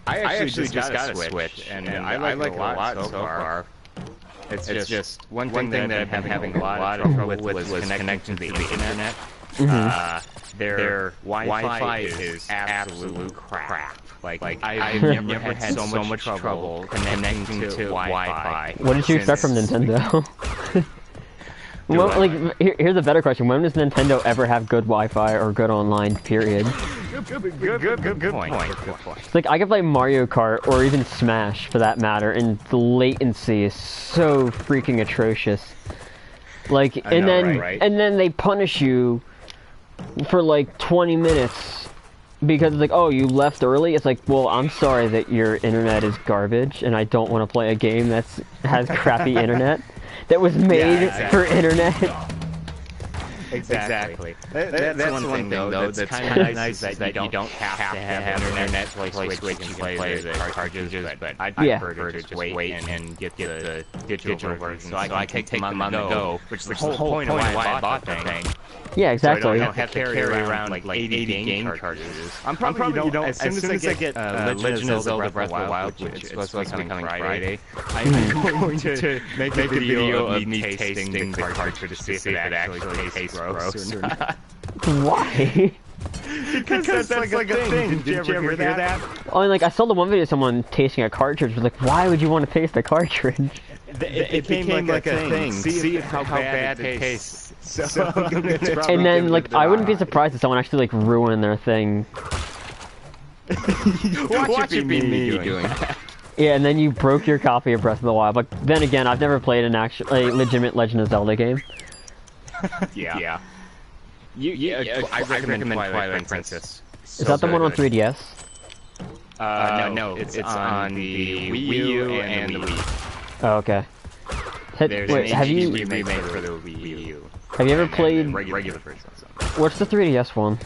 actually just got a Switch, and I like it a lot so far. It's just one thing that I've been having a lot of trouble with was connecting to the internet. Their Wi-Fi is absolute crap. Like I've never had so much trouble connecting to Wi-Fi. What did you expect from Nintendo? Well, like, here's a better question. When does Nintendo ever have good Wi-Fi or good online, period? Good point. It's like, I can play Mario Kart or even Smash, for that matter, and the latency is so freaking atrocious. Like, and then they punish you for like 20 minutes because it's like, oh, you left early. It's like, well, I'm sorry that your internet is garbage and I don't want to play a game that has crappy internet that was made for internet. Exactly. That's one thing though that's kind of nice that you don't have to have internet to play Switch and play the cartridges, but I'd prefer to just wait and get the digital version so I can take them on the go, which is the whole point of why I bought the thing. Yeah, exactly. So I don't have to carry around like 80 game cartridges. I'm probably, as soon as I get Legend of Zelda Breath of the Wild, which is supposed to be coming Friday, I'm going to make a video of me tasting the cartridge to see if it actually tastes gross or not. Why? Because that's like a thing. Did you ever hear that? Oh, and like, I saw the one video of someone tasting a cartridge. Was like, why would you want to taste a cartridge? It became like a thing. See how bad it tastes. So and then, like, I wouldn't be surprised if someone actually, like, ruined their thing. Watch it be me doing that. Yeah, and then you broke your copy of Breath of the Wild. But then again, I've never played an legitimate Legend of Zelda game. Yeah. I recommend Twilight Princess. Is that the one on 3DS? No, it's on the Wii U and the Wii. Oh, okay. Wait, have you remade for the Wii U? Have you ever played regular version? What's the 3DS one?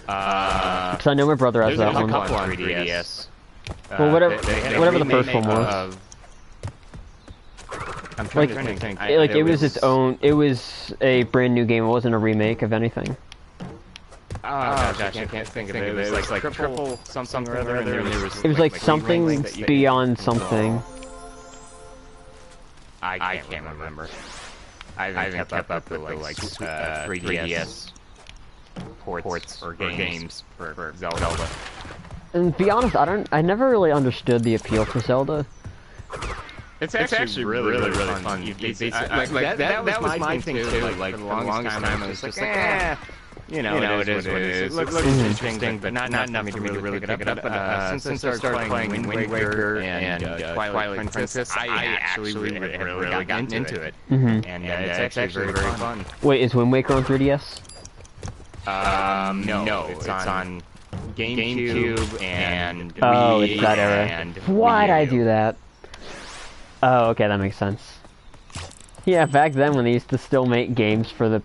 Because I know my brother has that one. There's a couple on 3DS. Well, whatever the first one was. I'm trying to think. It was its own. It was a brand new game. It wasn't a remake of anything. Oh gosh, I can't think of it. It was like triple something or other. And there was it was like something beyond something. I can't remember. I haven't kept up with like 3DS ports or games for Zelda. And to be honest, I never really understood the appeal for Zelda. It's actually really fun. That was my thing too. Like for the longest time, I was just like, you know, it is what it is. It looks interesting, but not enough for me to really pick it up. But since I started playing Wind Waker and Twilight Princess, I actually really gotten into it. And it's actually very fun. Wait, is Wind Waker on 3DS? No, it's on GameCube and Wii. It's that era. Why'd I do that? Oh, okay, that makes sense. Yeah, back then when they used to still make games for the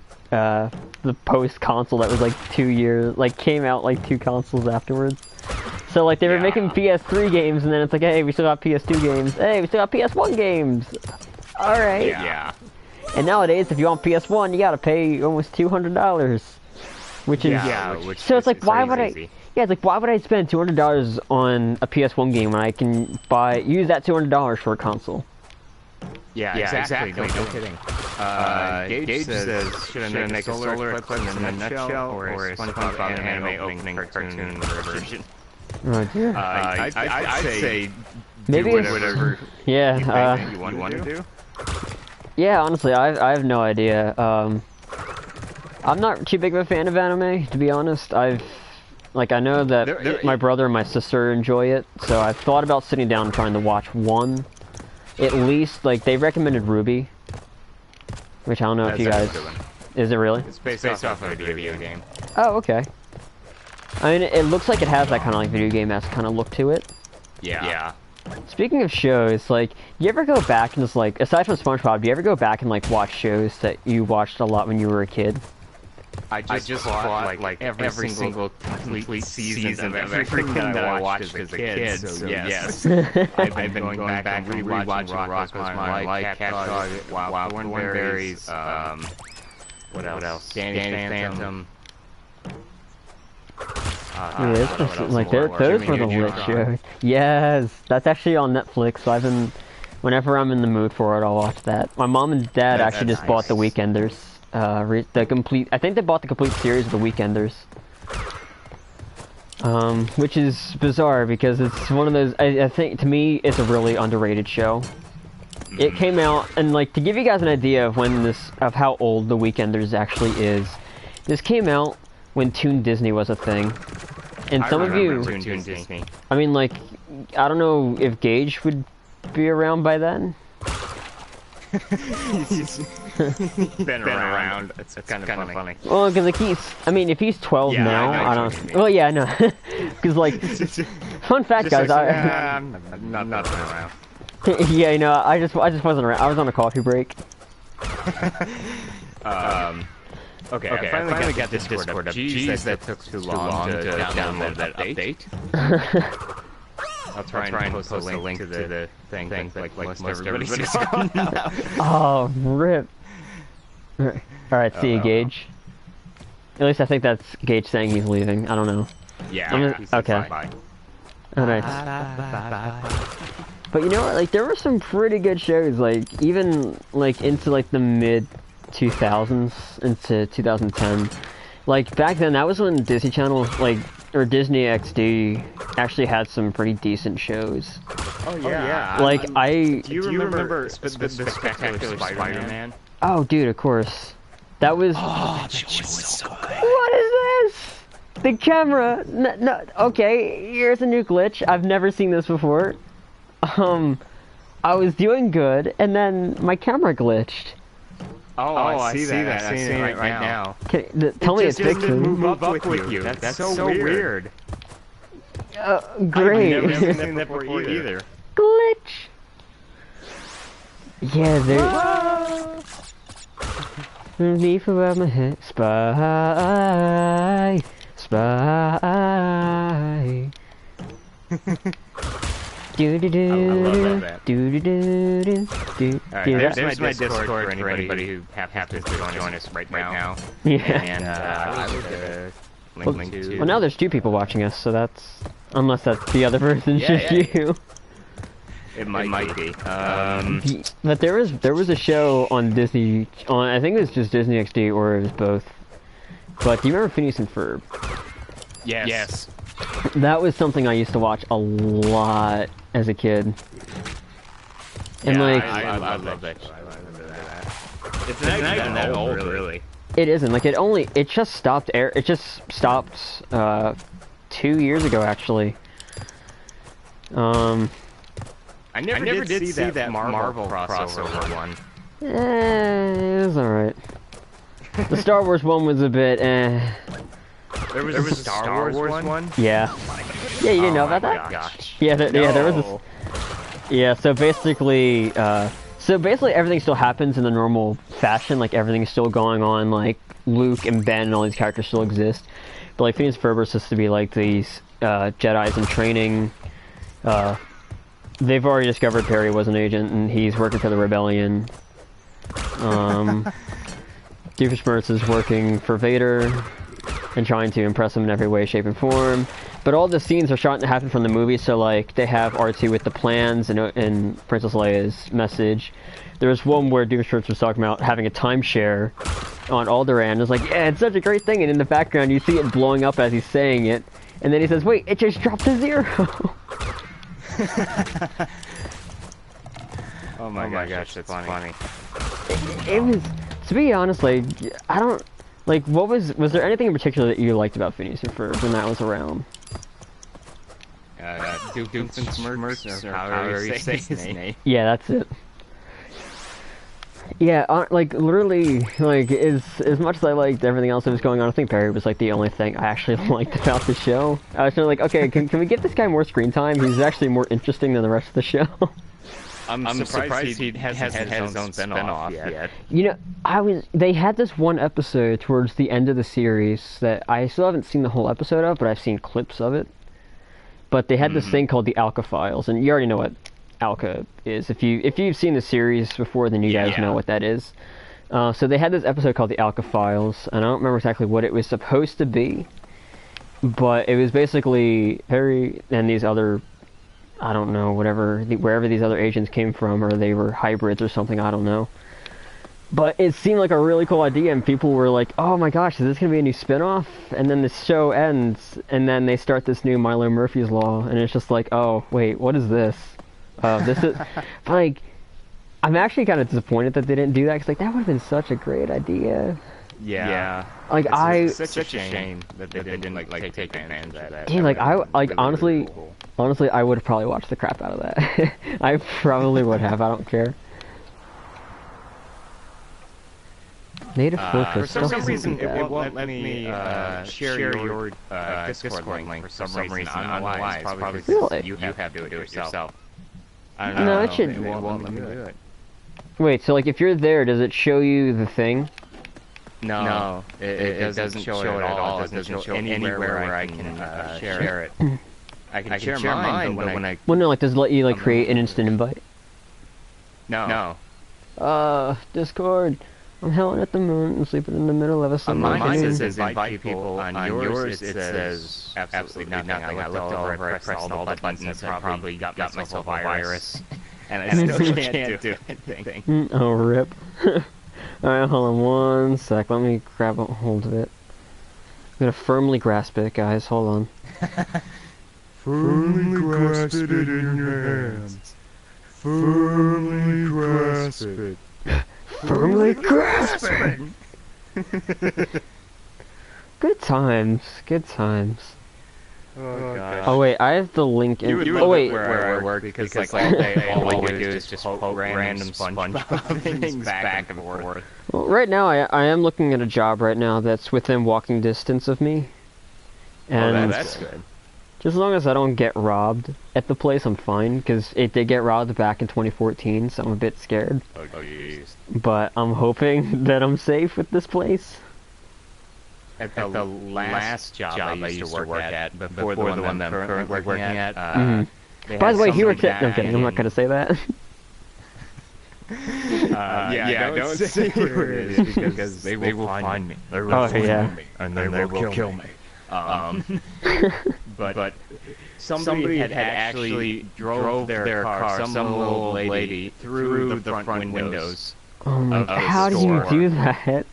post console that was like 2 years, like came out like 2 consoles afterwards. So like they were making PS3 games, and then it's like, hey, we still got PS2 games. Hey, we still got PS1 games. All right. Yeah. And nowadays, if you want PS1, you gotta pay almost $200, which is so it's like, why would I? Yeah, it's like, why would I spend $200 on a PS1 game when I can use that $200 for a console? Yeah, exactly. No kidding. Gage says, should I make a solar eclipse in a nutshell, or a SpongeBob anime opening cartoon version? Oh dear. I'd say maybe whatever. Yeah. You want to do. Yeah, honestly, I have no idea. I'm not too big of a fan of anime, to be honest. I know that my brother and my sister enjoy it, so I've thought about sitting down and trying to watch one. At least, like, they recommended Ruby, which I don't know if you guys... Is it really? It's based off of a video game. Oh, okay. I mean, it looks like it has that kind of, like, video game-esque kind of look to it. Yeah. Speaking of shows, like, do you ever go back and just, like, aside from SpongeBob, do you ever go back and, like, watch shows that you watched a lot when you were a kid? I just bought like every single complete season of everything that I watched as a kid. So yes, I've been going back and rewatching Rock Was My Life, Cat Dog, Wild Thornberries, what else? Danny Phantom. Those were the lit shows. Yes, that's actually on Netflix. So whenever I'm in the mood for it, I'll watch that. My mom and dad actually just bought The Weekenders. I think they bought the complete series of The Weekenders. Which is bizarre because it's one of those, I think, to me, it's a really underrated show. It came out, and like, to give you guys an idea of how old The Weekenders actually is, this came out when Toon Disney was a thing. And some of you, Toon Disney. I mean, like, I don't know if Gage would be around by then. He's been around. It's kind of funny. Well, because like if he's 12 now, I don't. Well, yeah, I know. Because like, fun fact, guys, I'm not been around. Yeah, you know, I just wasn't around. I was on a coffee break. Okay, I finally got this Discord up. Jeez, that took too long to download that update. I'll try and post a link to the thing like most everybody's gone now. Oh, rip. Alright, see you, Gage. At least I think that's Gage saying he's leaving. I don't know. Yeah, okay. Bye. Alright. But you know what, like, there were some pretty good shows, like, even, like, into, like, the mid-2000s, into 2010. Like, back then, that was when Disney Channel, like, or Disney XD actually had some pretty decent shows. Oh, yeah. Like, Do you remember the Spectacular Spider-Man? Oh, dude, of course. That was... Oh, that show was so good. What is this? The camera... No, okay, here's a new glitch. I've never seen this before. I was doing good, and then my camera glitched. Oh, I see that. I'm seeing it right now. Tell me it's fixed. Move up with you. That's so weird. Great. I've never seen that before either. Glitch. Yeah, there. Leaf above my head. Spy. Alright, there's my Discord for anybody who happens to join us right now. Yeah. And I would link to... Well, now there's 2 people watching us, so that's... Unless that's the other person, just you. It might be. But there was a show on Disney... I think it was just Disney XD, or it was both. But do you remember Phineas and Ferb? Yes. That was something I used to watch a lot as a kid. And yeah, like, I love that show. I remember that. It's not even that old, really. It isn't. Like, it just stopped air. It just stopped 2 years ago, actually. I never did see that Marvel crossover one. It was alright. The Star Wars one was a bit There was a Star Wars one? Yeah. Yeah, you didn't know about that? Gosh. Yeah, there was this... Yeah, so basically everything still happens in the normal fashion, like everything's still going on, like Luke and Ben and all these characters still exist. But like Phineas and Ferb are supposed to be like these Jedis in training. They've already discovered Perry was an agent and he's working for the rebellion. Doofenshmirtz is working for Vader and trying to impress him in every way, shape, and form. But all the scenes are shot and happen from the movie, so like they have R2 with the plans and Princess Leia's message. There was one where Doofenshmirtz was talking about having a timeshare on Alderaan. It's like, yeah, it's such a great thing, and in the background you see it blowing up as he's saying it, and then he says, wait, it just dropped to 0. Oh my gosh, that's funny. It was, to be honest, like, I don't, like, was there anything in particular that you liked about Phineas and Ferb when that was around? Doofenshmirtz, or however you say his name. Yeah, that's it. Yeah, like, literally, like, as much as I liked everything else that was going on, I think Barry was, like, the only thing I actually liked about the show. I was kind of like, okay, can we give this guy more screen time? He's actually more interesting than the rest of the show. I'm surprised he hasn't had his own spin-off yet. You know, they had this one episode towards the end of the series that I still haven't seen the whole episode of, but I've seen clips of it. But they had this thing called the Alka Files, and you already know what Alka is. If you've seen the series before, then you guys know what that is. So they had this episode called the Alka Files, and I don't remember exactly what it was supposed to be, but it was basically Harry and these other, I don't know, wherever these other agents came from, or they were hybrids or something, I don't know. But it seemed like a really cool idea, and people were like, oh my gosh, is this going to be a new spin-off? And then the show ends, and then they start this new Milo Murphy's Law, and it's just like, oh, wait, what is this? This is, like, I'm actually kind of disappointed that they didn't do that, because, like, that would have been such a great idea. Yeah. Like, it's such a shame that they didn't, like take advantage of that. Dude, like, honestly, I would have probably watched the crap out of that. I probably would have, I don't care. Native focus. For some reason, it won't let me share your Discord link for some reason. I don't know why. It's probably because you have to do it yourself. I don't know. No, it should. It won't let me do it. Wait, so like if you're there, does it show you the thing? No, it doesn't show it at all. It doesn't show anywhere where I can share it. I can share mine, but when I... Well, no, like, does it let you, like, create an instant invite? No. Discord. I'm howling at the moon and sleeping in the middle of a summer afternoon. afternoon. Mine says invite people. On yours, it says absolutely nothing. I looked over, I pressed all the buttons, I probably got myself a virus. And I still can't do anything. Oh, rip. Alright, hold on one sec. Let me grab a hold of it. I'm gonna firmly grasp it, guys. Hold on. Firmly grasp it in your hands. Firmly grasp it. Firmly grasp it! Good times. Good times. Oh, gosh. Oh, wait. I have the link in... Oh, wait. Where I work, because like, all we do is just poke random SpongeBob things back and forth. Well, right now, I am looking at a job right now that's within walking distance of me. And that's good. just as long as I don't get robbed at the place, I'm fine, because it did get robbed back in 2014, so I'm a bit scared. Oh, jeez. But I'm hoping that I'm safe with this place. At the last job I used to work at, before the one that I'm currently working at, By the way, he worked at... No, I'm kidding, I'm not going to say that. Don't say where it is, because they will find me. They will find me, and they will kill me. But somebody had actually drove their car, some little lady, through the front windows. Oh my god, how did you do that?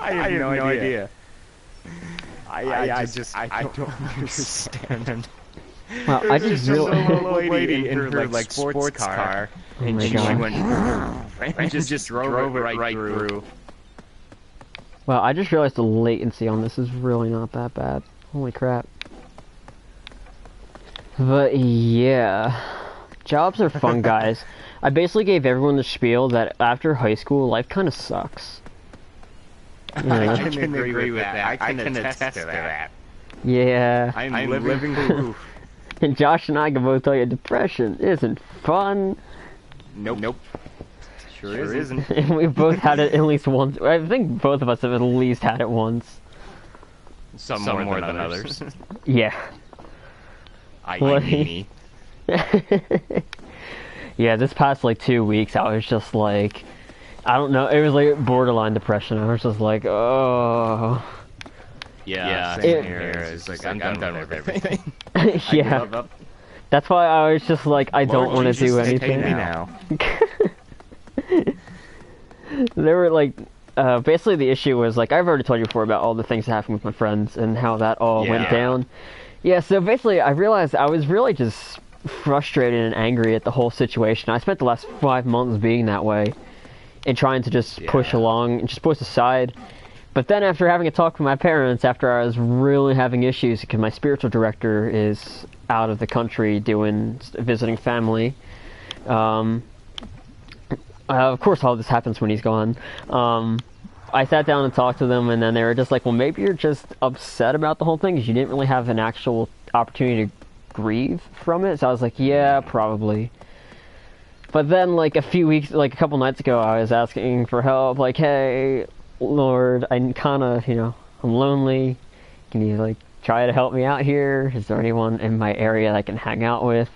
I have no idea. I don't understand. Well, I just really... a little lady in her like sports car, and she went and just drove it right through. Well, I just realized the latency on this is really not that bad. Holy crap. But yeah, jobs are fun, guys. I basically gave everyone the spiel that after high school, life kind of sucks. I can agree with that. I can attest to that. Yeah. I'm living proof. And Josh and I can both tell you depression isn't fun. Nope. Sure isn't. And we've both had it at least once. I think both of us have at least had it once. Some more than others. Yeah. Me. Yeah, this past like 2 weeks, I was just like, I don't know, it was like borderline depression. I was just like, oh. Yeah, same here. It's like, I'm done with everything. Yeah. That's why I was just like, I don't want to do anything now. They were like, basically the issue was like, I've already told you before about all the things that happened with my friends and how that all went down. Yeah, so basically I realized I was really just frustrated and angry at the whole situation. I spent the last 5 months being that way. and trying to just push along and just push aside. But then after having a talk with my parents, after I was really having issues because my spiritual director is out of the country visiting family, of course all this happens when he's gone, I sat down and talked to them, and then they were just like, well, maybe you're just upset about the whole thing because you didn't really have an actual opportunity to grieve from it. So I was like, yeah, probably. But then like a couple nights ago, I was asking for help, like, hey, Lord, I'm kind of, I'm lonely. Can you like try to help me out here? Is there anyone in my area that I can hang out with?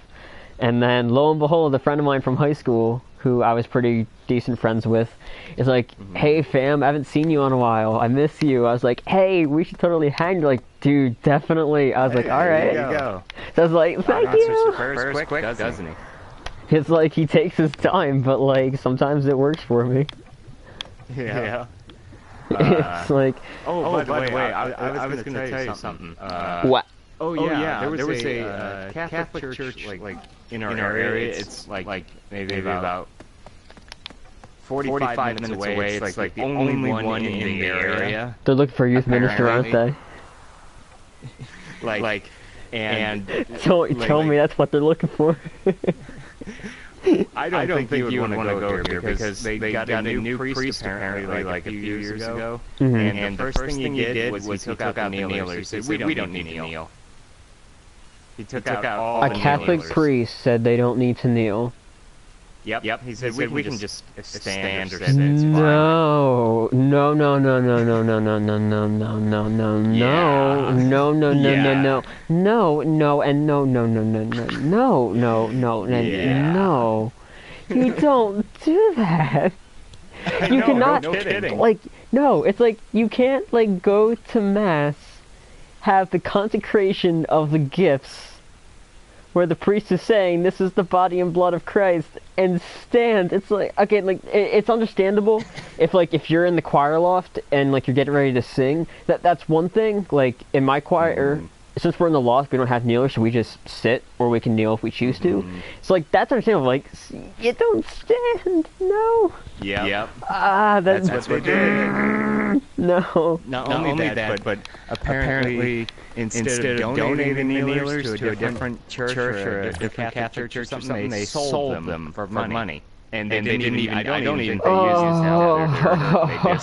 And then lo and behold, a friend of mine from high school, who I was pretty decent friends with, is like, hey fam, I haven't seen you in a while, I miss you. I was like, hey, we should totally hang. They're like, dude, definitely. I was like, alright. There you go. So I was like, thank you. First quick, doesn't he? It's like he takes his time, but like sometimes it works for me. Yeah. It's like, by the way, I was gonna tell you something. what? Oh yeah, there was a Catholic church like in our area. It's like maybe about 45 minutes away. It's like the only one in the area. They're looking for a youth minister, aren't they? And tell me that's what they're looking for. I don't think you would want to go here because they got a new priest apparently like a few years ago. And the first thing he did was he took out the kneelers. He said, we don't need to kneel. He took out all a the Catholic kneelers. priest said they don't need to kneel. Yep. He said we can just stand or sit. No, no, no, no, no, no, no, no, no, no, no, no, no, no, no, no, no, no, no, no, and no, no, no, no, no, no, no, no, no. You don't do that. You cannot, like, no, it's like, you can't, like, go to Mass, have the consecration of the gifts, where the priest is saying, this is the body and blood of Christ, and stand. It's like, okay, like, it's understandable if you're in the choir loft and, like, you're getting ready to sing, that's one thing. Like, in my choir, since we're in the loft, we don't have kneelers, so we just sit, or we can kneel if we choose to. So, like, that's understandable. Like, you don't stand, no. Yep. That's what they did. No. Not only that, but apparently instead of donating the kneelers to a different church or a different Catholic church or something, they sold them for money. And they didn't even, I don't even think they used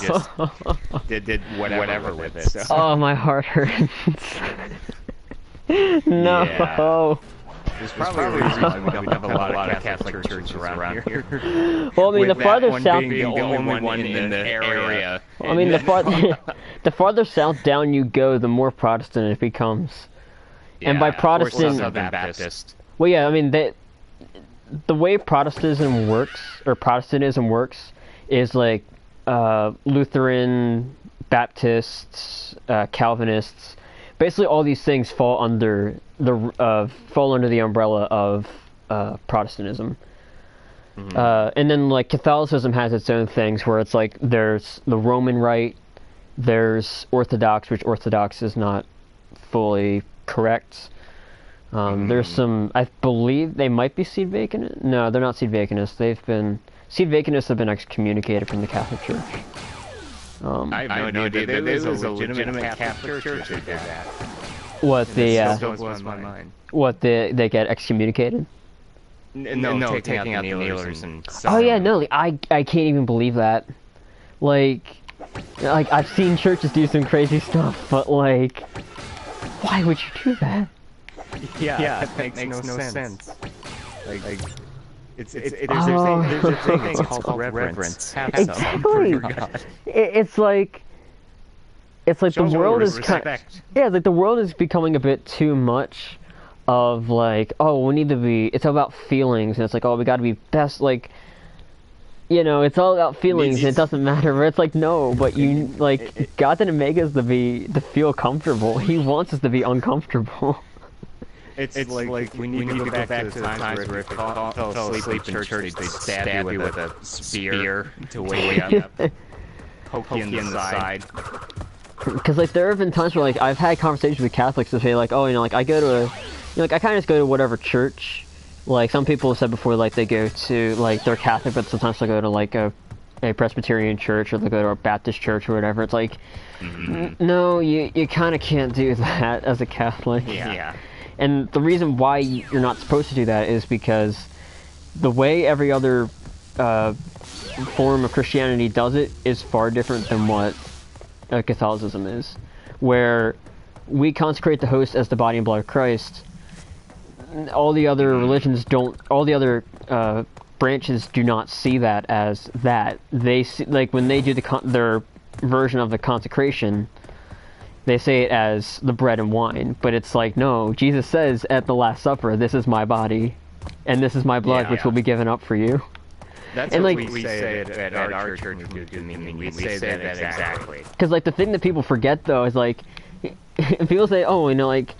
his help. They just did whatever with it. So. Oh, my heart hurts. No. Yeah. There's probably a reason why we don't have a lot of Catholic churches around here. Well, I mean, the farther south, being the only one in the area. I mean, the farther south down you go, the more Protestant it becomes. Yeah, and by Protestant, or Southern Baptist. Well, yeah, I mean, the way Protestantism works is like Lutheran, Baptists, Calvinists. Basically, all these things fall under the umbrella of Protestantism. And then, like, Catholicism has its own things where it's like there's the Roman Rite, there's Orthodox, which Orthodox is not fully correct. There's some, I believe they might be Seed Vacanists. No, they're not Seed Vacanists. Seed Vacanists have been excommunicated from the Catholic Church. I have no idea. There's a legitimate Catholic church that did that. What still blows my mind. What they get excommunicated? No, taking out the kneelers and. Oh yeah, no, like, I can't even believe that. Like I've seen churches do some crazy stuff, but like, why would you do that? Yeah, that makes no sense. Like there's a thing it's called reverence. Exactly. It's like the world is like the world is becoming a bit too much of like, oh, we need to be. It's all about feelings, and it's like, oh, we got to be best. Like, it's all about feelings, and it doesn't matter. But it's like, no, but you like God didn't make us to feel comfortable. He wants us to be uncomfortable. It's like we need to go back to the times where if you fell asleep in church, they'd stab you with a spear to wake you up, poke you in the side. Because like there have been times where like I've had conversations with Catholics to say like, oh, like I go to like I kind of just go to whatever church. Like some people have said before, like they go to like they're Catholic, but sometimes they go to like a a Presbyterian church, or they'll go to a Baptist church or whatever. It's like, no, you kind of can't do that as a Catholic. Yeah. And the reason why you're not supposed to do that is because the way every other form of Christianity does it is far different than what Catholicism is, where we consecrate the host as the body and blood of Christ. All the other religions don't, all the other branches do not see that as that. They see, like, when they do their version of the consecration, they say it as the bread and wine, but it's like, no, Jesus says at the Last Supper, this is my body, and this is my blood, which will be given up for you. That's and what like, we say at our church when we do communion. We say that exactly. Because, like, the thing that people forget, though, is, like, people say, oh, you know, like,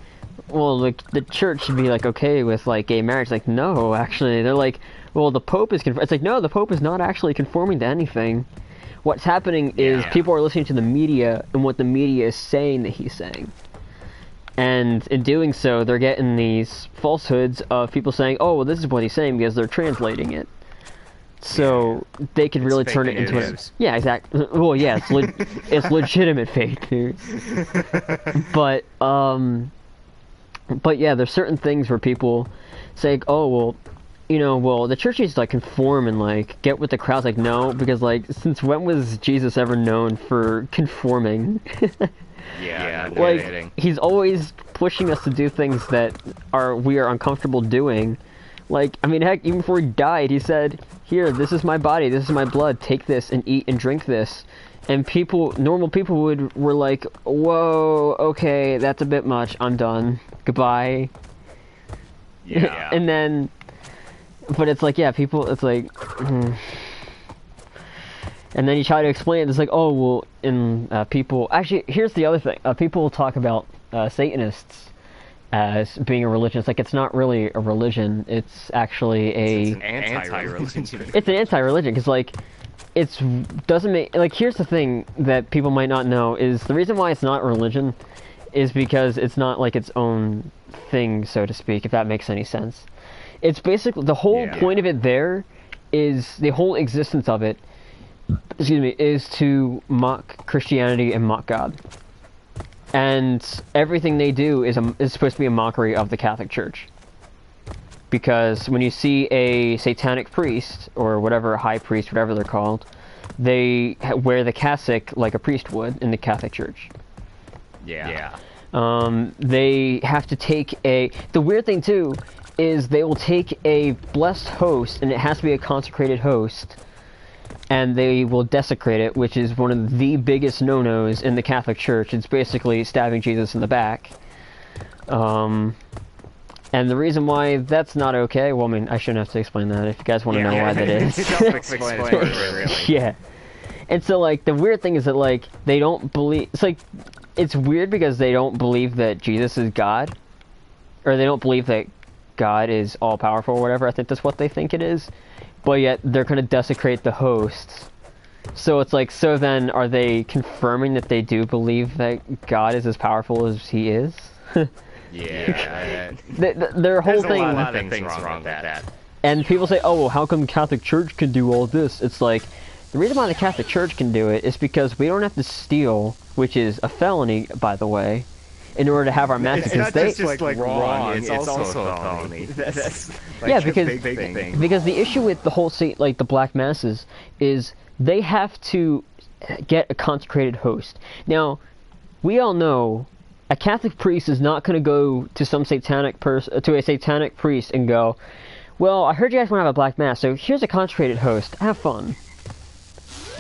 well, like, the church should be, like, okay with, like, gay marriage. Like, no, actually, they're like, well, the Pope is it's like, no, the Pope is not actually conforming to anything. What's happening is people are listening to the media and what the media is saying that he's saying. And in doing so, they're getting these falsehoods of people saying, oh, well, this is what he's saying, because they're translating it. So they could really turn it into a... Yeah, exactly. Well, yeah, it's legitimate fake news. But yeah, there's certain things where people say, oh, well, you know, well, the church needs to, like, conform and, like, get with the crowds. Like, no, because, like, since when was Jesus ever known for conforming? Like, he's always pushing us to do things that we are uncomfortable doing. Like, I mean, heck, even before he died, he said, here, this is my body, this is my blood, take this and eat and drink this. And normal people were like, whoa, okay, that's a bit much, I'm done, goodbye. Yeah. And then, but it's like, yeah, it's like, and then you try to explain it, it's like, oh, well, actually, here's the other thing, people talk about Satanists as being a religion. It's like, it's not really a religion, it's actually it's an anti-religion. It's an anti-religion, because, like, doesn't make, like, here's the thing that people might not know, is the reason why it's not a religion is because it's not, like, its own thing, so to speak, if that makes any sense. It's basically, the whole point of it there is, the whole existence of it, is to mock Christianity and mock God. And everything they do is supposed to be a mockery of the Catholic Church. Because when you see a satanic priest, or whatever, a high priest, whatever they're called, they wear the cassock like a priest would in the Catholic Church. Yeah. They have to take the weird thing too, is they will take a blessed host, and it has to be a consecrated host, and they will desecrate it, which is one of the biggest no-nos in the Catholic Church. It's basically stabbing Jesus in the back. And the reason why that's not okay, well, I mean, I shouldn't have to explain that if you guys want to know why that is. Self-explanatory, really. Yeah. And so, like, the weird thing is that, like, they don't believe... It's like, it's weird because they don't believe that Jesus is God. Or they don't believe that God is all-powerful or whatever. I think that's what they think it is. But yet, they're going to desecrate the hosts. So it's like, so then, are they confirming that they do believe that God is as powerful as he is? Yeah. Their whole thing... There's a lot of things wrong with that. And people say, oh, well, how come the Catholic Church can do all this? It's like, the reason why the Catholic Church can do it is because we don't have to steal, which is a felony, by the way, in order to have our masses. It's not just like wrong, it's also a felony. That's like, yeah, because big thing. Because the issue with the whole the black masses is they have to get a consecrated host. Now, we all know a Catholic priest is not going to go to some satanic to a satanic priest and go, well, I heard you guys want to have a black mass, so here's a consecrated host. Have fun.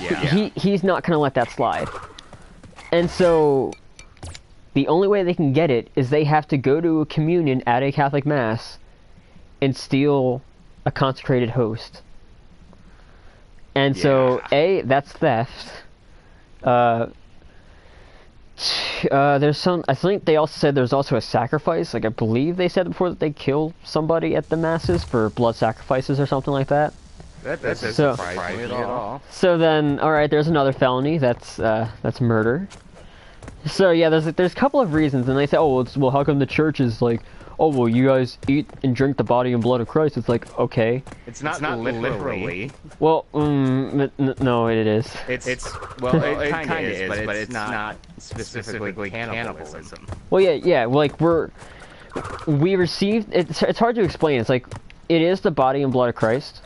Yeah. He's not going to let that slide. And so the only way they can get it is they have to go to a communion at a Catholic mass and steal a consecrated host. And so, A, that's theft. There's some, I think they also said there's also a sacrifice, like I believe they said before that they kill somebody at the masses for blood sacrifices or something like that. That doesn't surprise me at all. So then, alright, there's another felony, that's murder. So yeah, there's a couple of reasons, and they say, oh, well, how come the church is like, oh, well, you guys eat and drink the body and blood of Christ? It's like, okay. It's not literally. Well, no, it is. It's well, it kind of is, but it's not specifically cannibalism. Well, yeah, like we received. It's hard to explain. It's like it is the body and blood of Christ,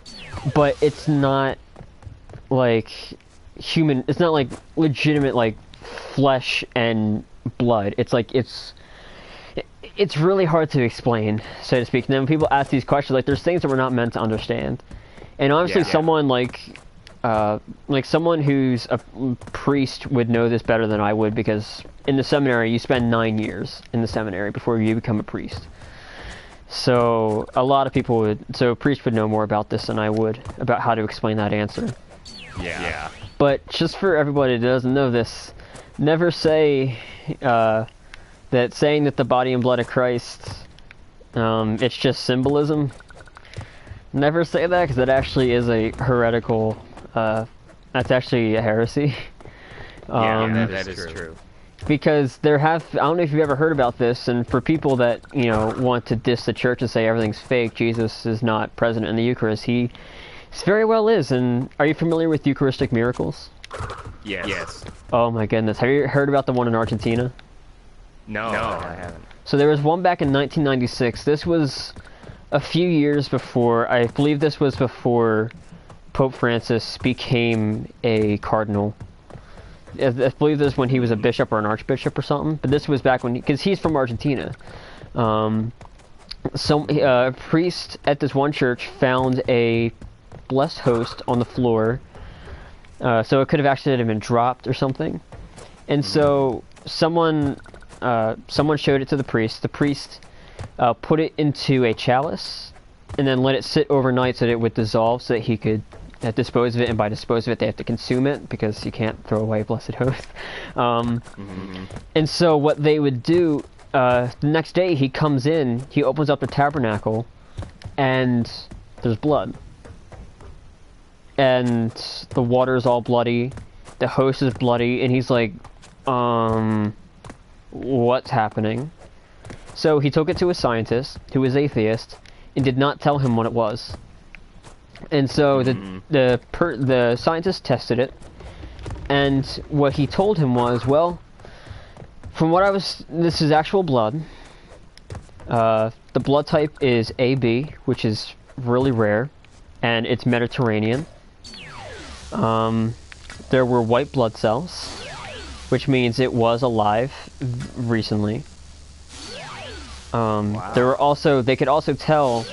but it's not like human. It's not like legitimate like flesh and blood. It's like it's really hard to explain, so to speak. And then when people ask these questions, like there's things that we're not meant to understand. And honestly, someone like someone who's a priest would know this better than I would, because in the seminary you spend 9 years in the seminary before you become a priest. So a lot of people would, so a priest would know more about this than I would, about how to explain that answer. Yeah. But just for everybody that doesn't know this, never say that saying that the body and blood of Christ, it's just symbolism. Never say that, because that actually is a heretical, that's actually a heresy. That is true. Because I don't know if you've ever heard about this, and for people that, you know, want to diss the church and say everything's fake, Jesus is not present in the Eucharist, he very well is. And are you familiar with Eucharistic miracles? Yes. Oh my goodness, have you heard about the one in Argentina? No, I haven't. So there was one back in 1996. This was a few years before, I believe this was before Pope Francis became a cardinal. I believe this was when he was a bishop or an archbishop or something. But this was back when, because he's from Argentina. A priest at this one church found a blessed host on the floor. So it could have actually been dropped or something. And so someone showed it to the priest. The priest put it into a chalice and then let it sit overnight so that it would dissolve, so that he could dispose of it. And by dispose of it, they have to consume it, because you can't throw away blessed host. And so what they would do, the next day he comes in, he opens up the tabernacle, and there's blood. And the water is all bloody, the host is bloody, and he's like, what's happening? So he took it to a scientist who was atheist and did not tell him what it was. And so the scientist tested it, and what he told him was, well, from what this is actual blood. The blood type is AB, which is really rare, and it's Mediterranean. There were white blood cells, which means it was alive recently. Wow. They could also tell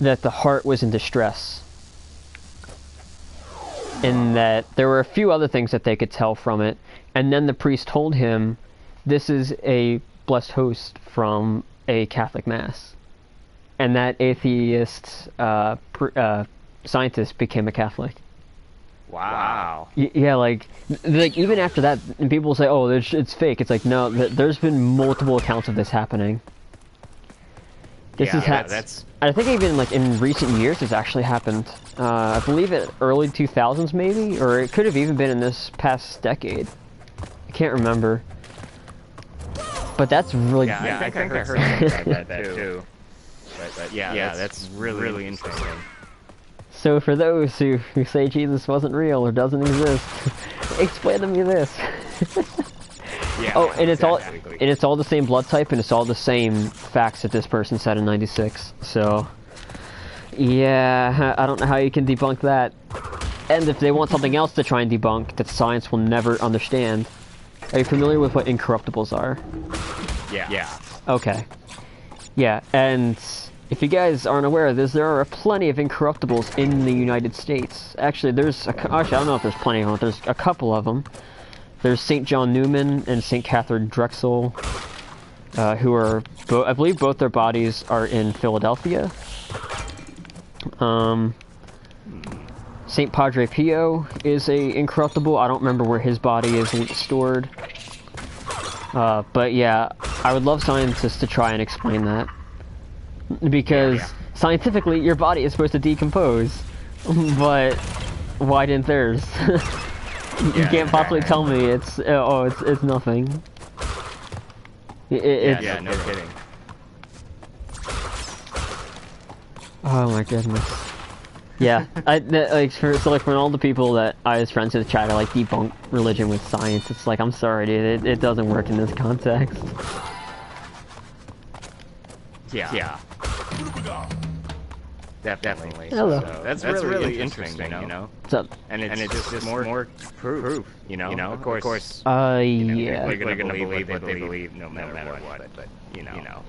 that the heart was in distress. And that there were a few other things that they could tell from it. And then the priest told him, this is a blessed host from a Catholic Mass. And that atheist scientist became a Catholic. Wow. Yeah, like even after that, and people say, oh, it's fake. It's like, no, there's been multiple accounts of this happening. That's... I think even like in recent years it's actually happened. I believe it early 2000s maybe, or it could have even been in this past decade. I can't remember. But that's really... Yeah, I think I heard something about that too. But that's really interesting. So for those who say Jesus wasn't real or doesn't exist, explain to me this. And it's all the same blood type, and it's all the same facts that this person said in '96. So yeah, I don't know how you can debunk that. And if they want something else to try and debunk that science will never understand, are you familiar with what incorruptibles are? Yeah. Okay. Yeah, and if you guys aren't aware of this, there are plenty of incorruptibles in the United States. Actually, I don't know if there's plenty of them, but there's a couple of them. There's St. John Newman and St. Catherine Drexel, who are, I believe both their bodies are in Philadelphia. St. Padre Pio is a incorruptible. I don't remember where his body is stored. But yeah, I would love scientists to try and explain that. Because scientifically, your body is supposed to decompose. But why didn't theirs? You can't possibly tell me it's it's nothing. Yeah, no kidding. Oh my goodness. Yeah, like from all the people that I was friends with try to like debunk religion with science, it's like I'm sorry, dude, it doesn't work in this context. Yeah. Definitely. Hello. So that's really interesting, you know. What's up? And it's just more proof, you know. Of course. Yeah. They're gonna believe what they believe, no matter what. But you know.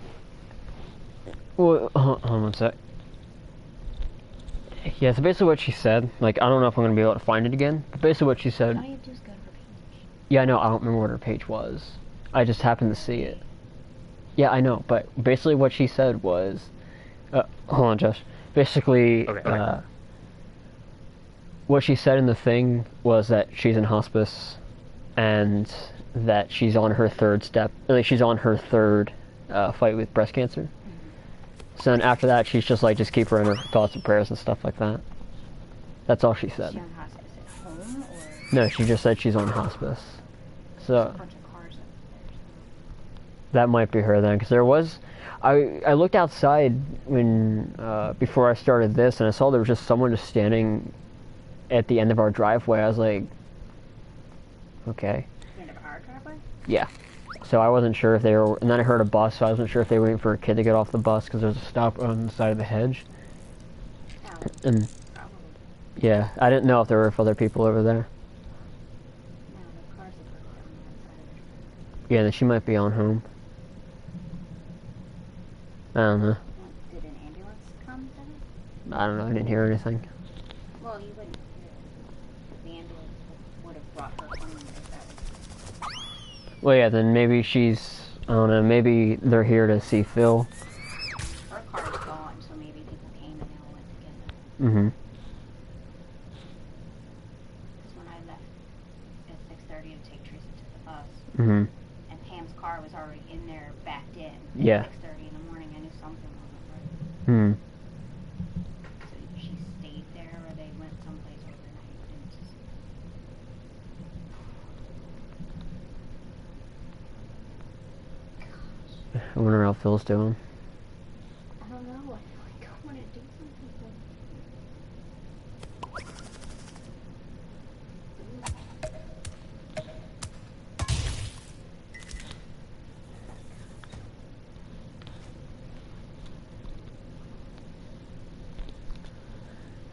Well, hold on one sec. Yeah, so basically what she said, like, I don't know if I'm gonna be able to find it again, but basically what she said. All you have to do is go to her page. Yeah, I know. I don't remember what her page was. I just happened to see it. Yeah, I know. But basically, what she said was, hold on, Josh. Basically, Okay. What she said in the thing was that she's in hospice, and that she's on her third step. Like she's on her third fight with breast cancer. Mm-hmm. So then after that, she's just like, just keep her in her thoughts and prayers and stuff like that. That's all she said. Is she on hospice at home, or? No, she just said she's on hospice. So There's a bunch of cars up there. that might be her then, because there was. I looked outside when before I started this, and I saw there was just someone just standing at the end of our driveway. I was like, okay. The end of our driveway? Yeah. So I wasn't sure if they were, and then I heard a bus, so I wasn't sure if they were waiting for a kid to get off the bus because there was a stop on the side of the hedge. Oh, And probably. yeah, I didn't know if there were other people over there. No, the cars are parked on that side of the driveway. Yeah, then she might be on home. I don't know. Did an ambulance come then? I don't know. I didn't hear anything. Well, you wouldn't hear it. The ambulance would have brought her home if that was... Well, yeah, then maybe she's, I don't know, maybe they're here to see Phil. Her car is gone, so maybe people came and they all went together. Mm-hmm. Because when I left at 6:30 to take Teresa to the bus, Mm-hmm. and Pam's car was already in there, backed in. Yeah. At 6:30 in the morning, I knew something wasn't right. Hmm. So she stayed there, or they went someplace overnight. And just... I wonder how Phil's doing. I don't know. I feel like I want to do something for him.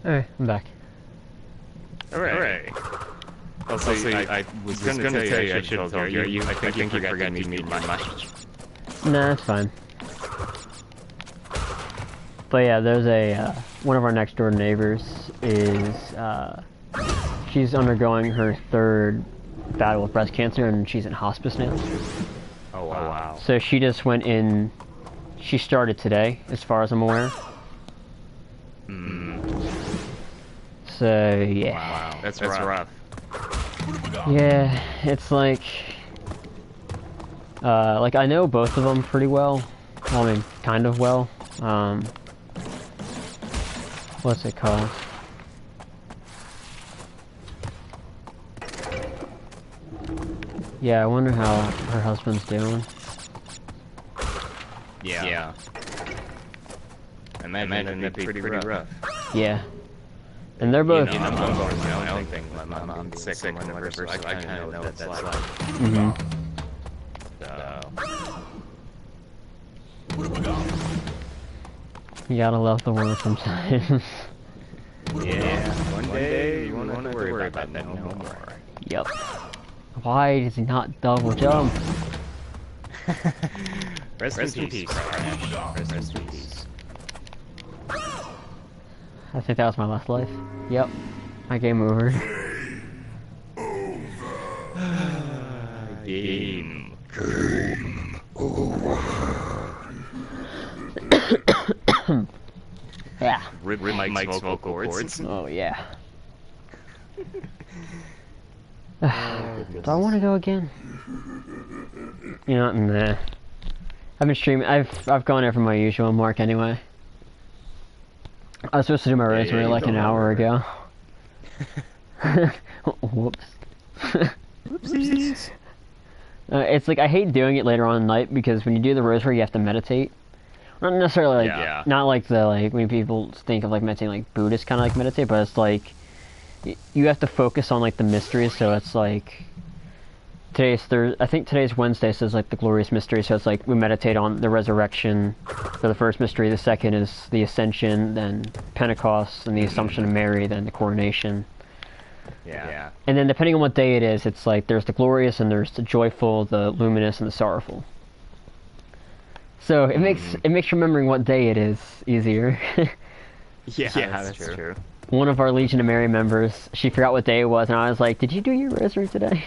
Alright, I'm back. Alright. Also, I was gonna tell you, I should have told you. I think you forgot to meet my mic. Nah, that's fine. But yeah, there's a, one of our next door neighbors is, she's undergoing her third battle with breast cancer, and she's in hospice now. Oh, wow. So she just went in, she started today, as far as I'm aware. So, yeah. Wow, that's rough. Yeah, it's like I know both of them pretty well. Well, I mean, kind of well. What's it called? Yeah, I wonder how her husband's doing. Yeah. I imagine that'd be pretty rough. Yeah. And they're both... You know, I'm going through my own thing. My mom's sick and whatever, so I kind of know what that's like. Mm-hmm. You gotta love the world sometimes. Yeah, one day you won't have to worry about that no more. Yep. Why does he not double jump? Rest in peace, Crash. Rest in peace. I think that was my last life. Yep. My game over. Game Yeah. Rip Mike's vocal cords. Oh, yeah. Do I want to go again? You know, nah. I've been streaming. I've gone there for my usual mark anyway. I was supposed to do my rosemary like an hour ago. Whoops. Oopsies. It's like I hate doing it later on at night because when you do the rosary, you have to meditate. Not necessarily like, Yeah. not like the like when people think of like meditating like Buddhist kind of like meditate, but it's like you have to focus on like the mysteries. So it's like I think today's Wednesday, so it's like the glorious mystery. So it's like we meditate on the resurrection for the first mystery. The second is the ascension, then Pentecost, and the Assumption of Mary, then the coronation. Yeah. And then depending on what day it is, it's like there's the glorious and there's the joyful, the luminous, and the sorrowful. So it makes remembering what day it is easier. Yeah, that's true. One of our Legion of Mary members, she forgot what day it was, and I was like, "Did you do your rosary today?"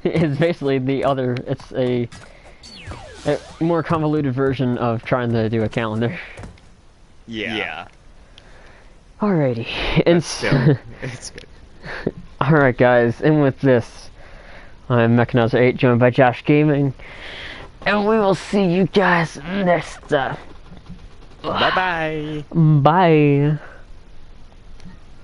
It's basically the other. It's a more convoluted version of trying to do a calendar. Yeah. Alrighty, and Still, it's good. alright, guys, and with this, I'm Mechanizer8, joined by Josh Gaming, and we will see you guys next time. Bye-bye. Bye.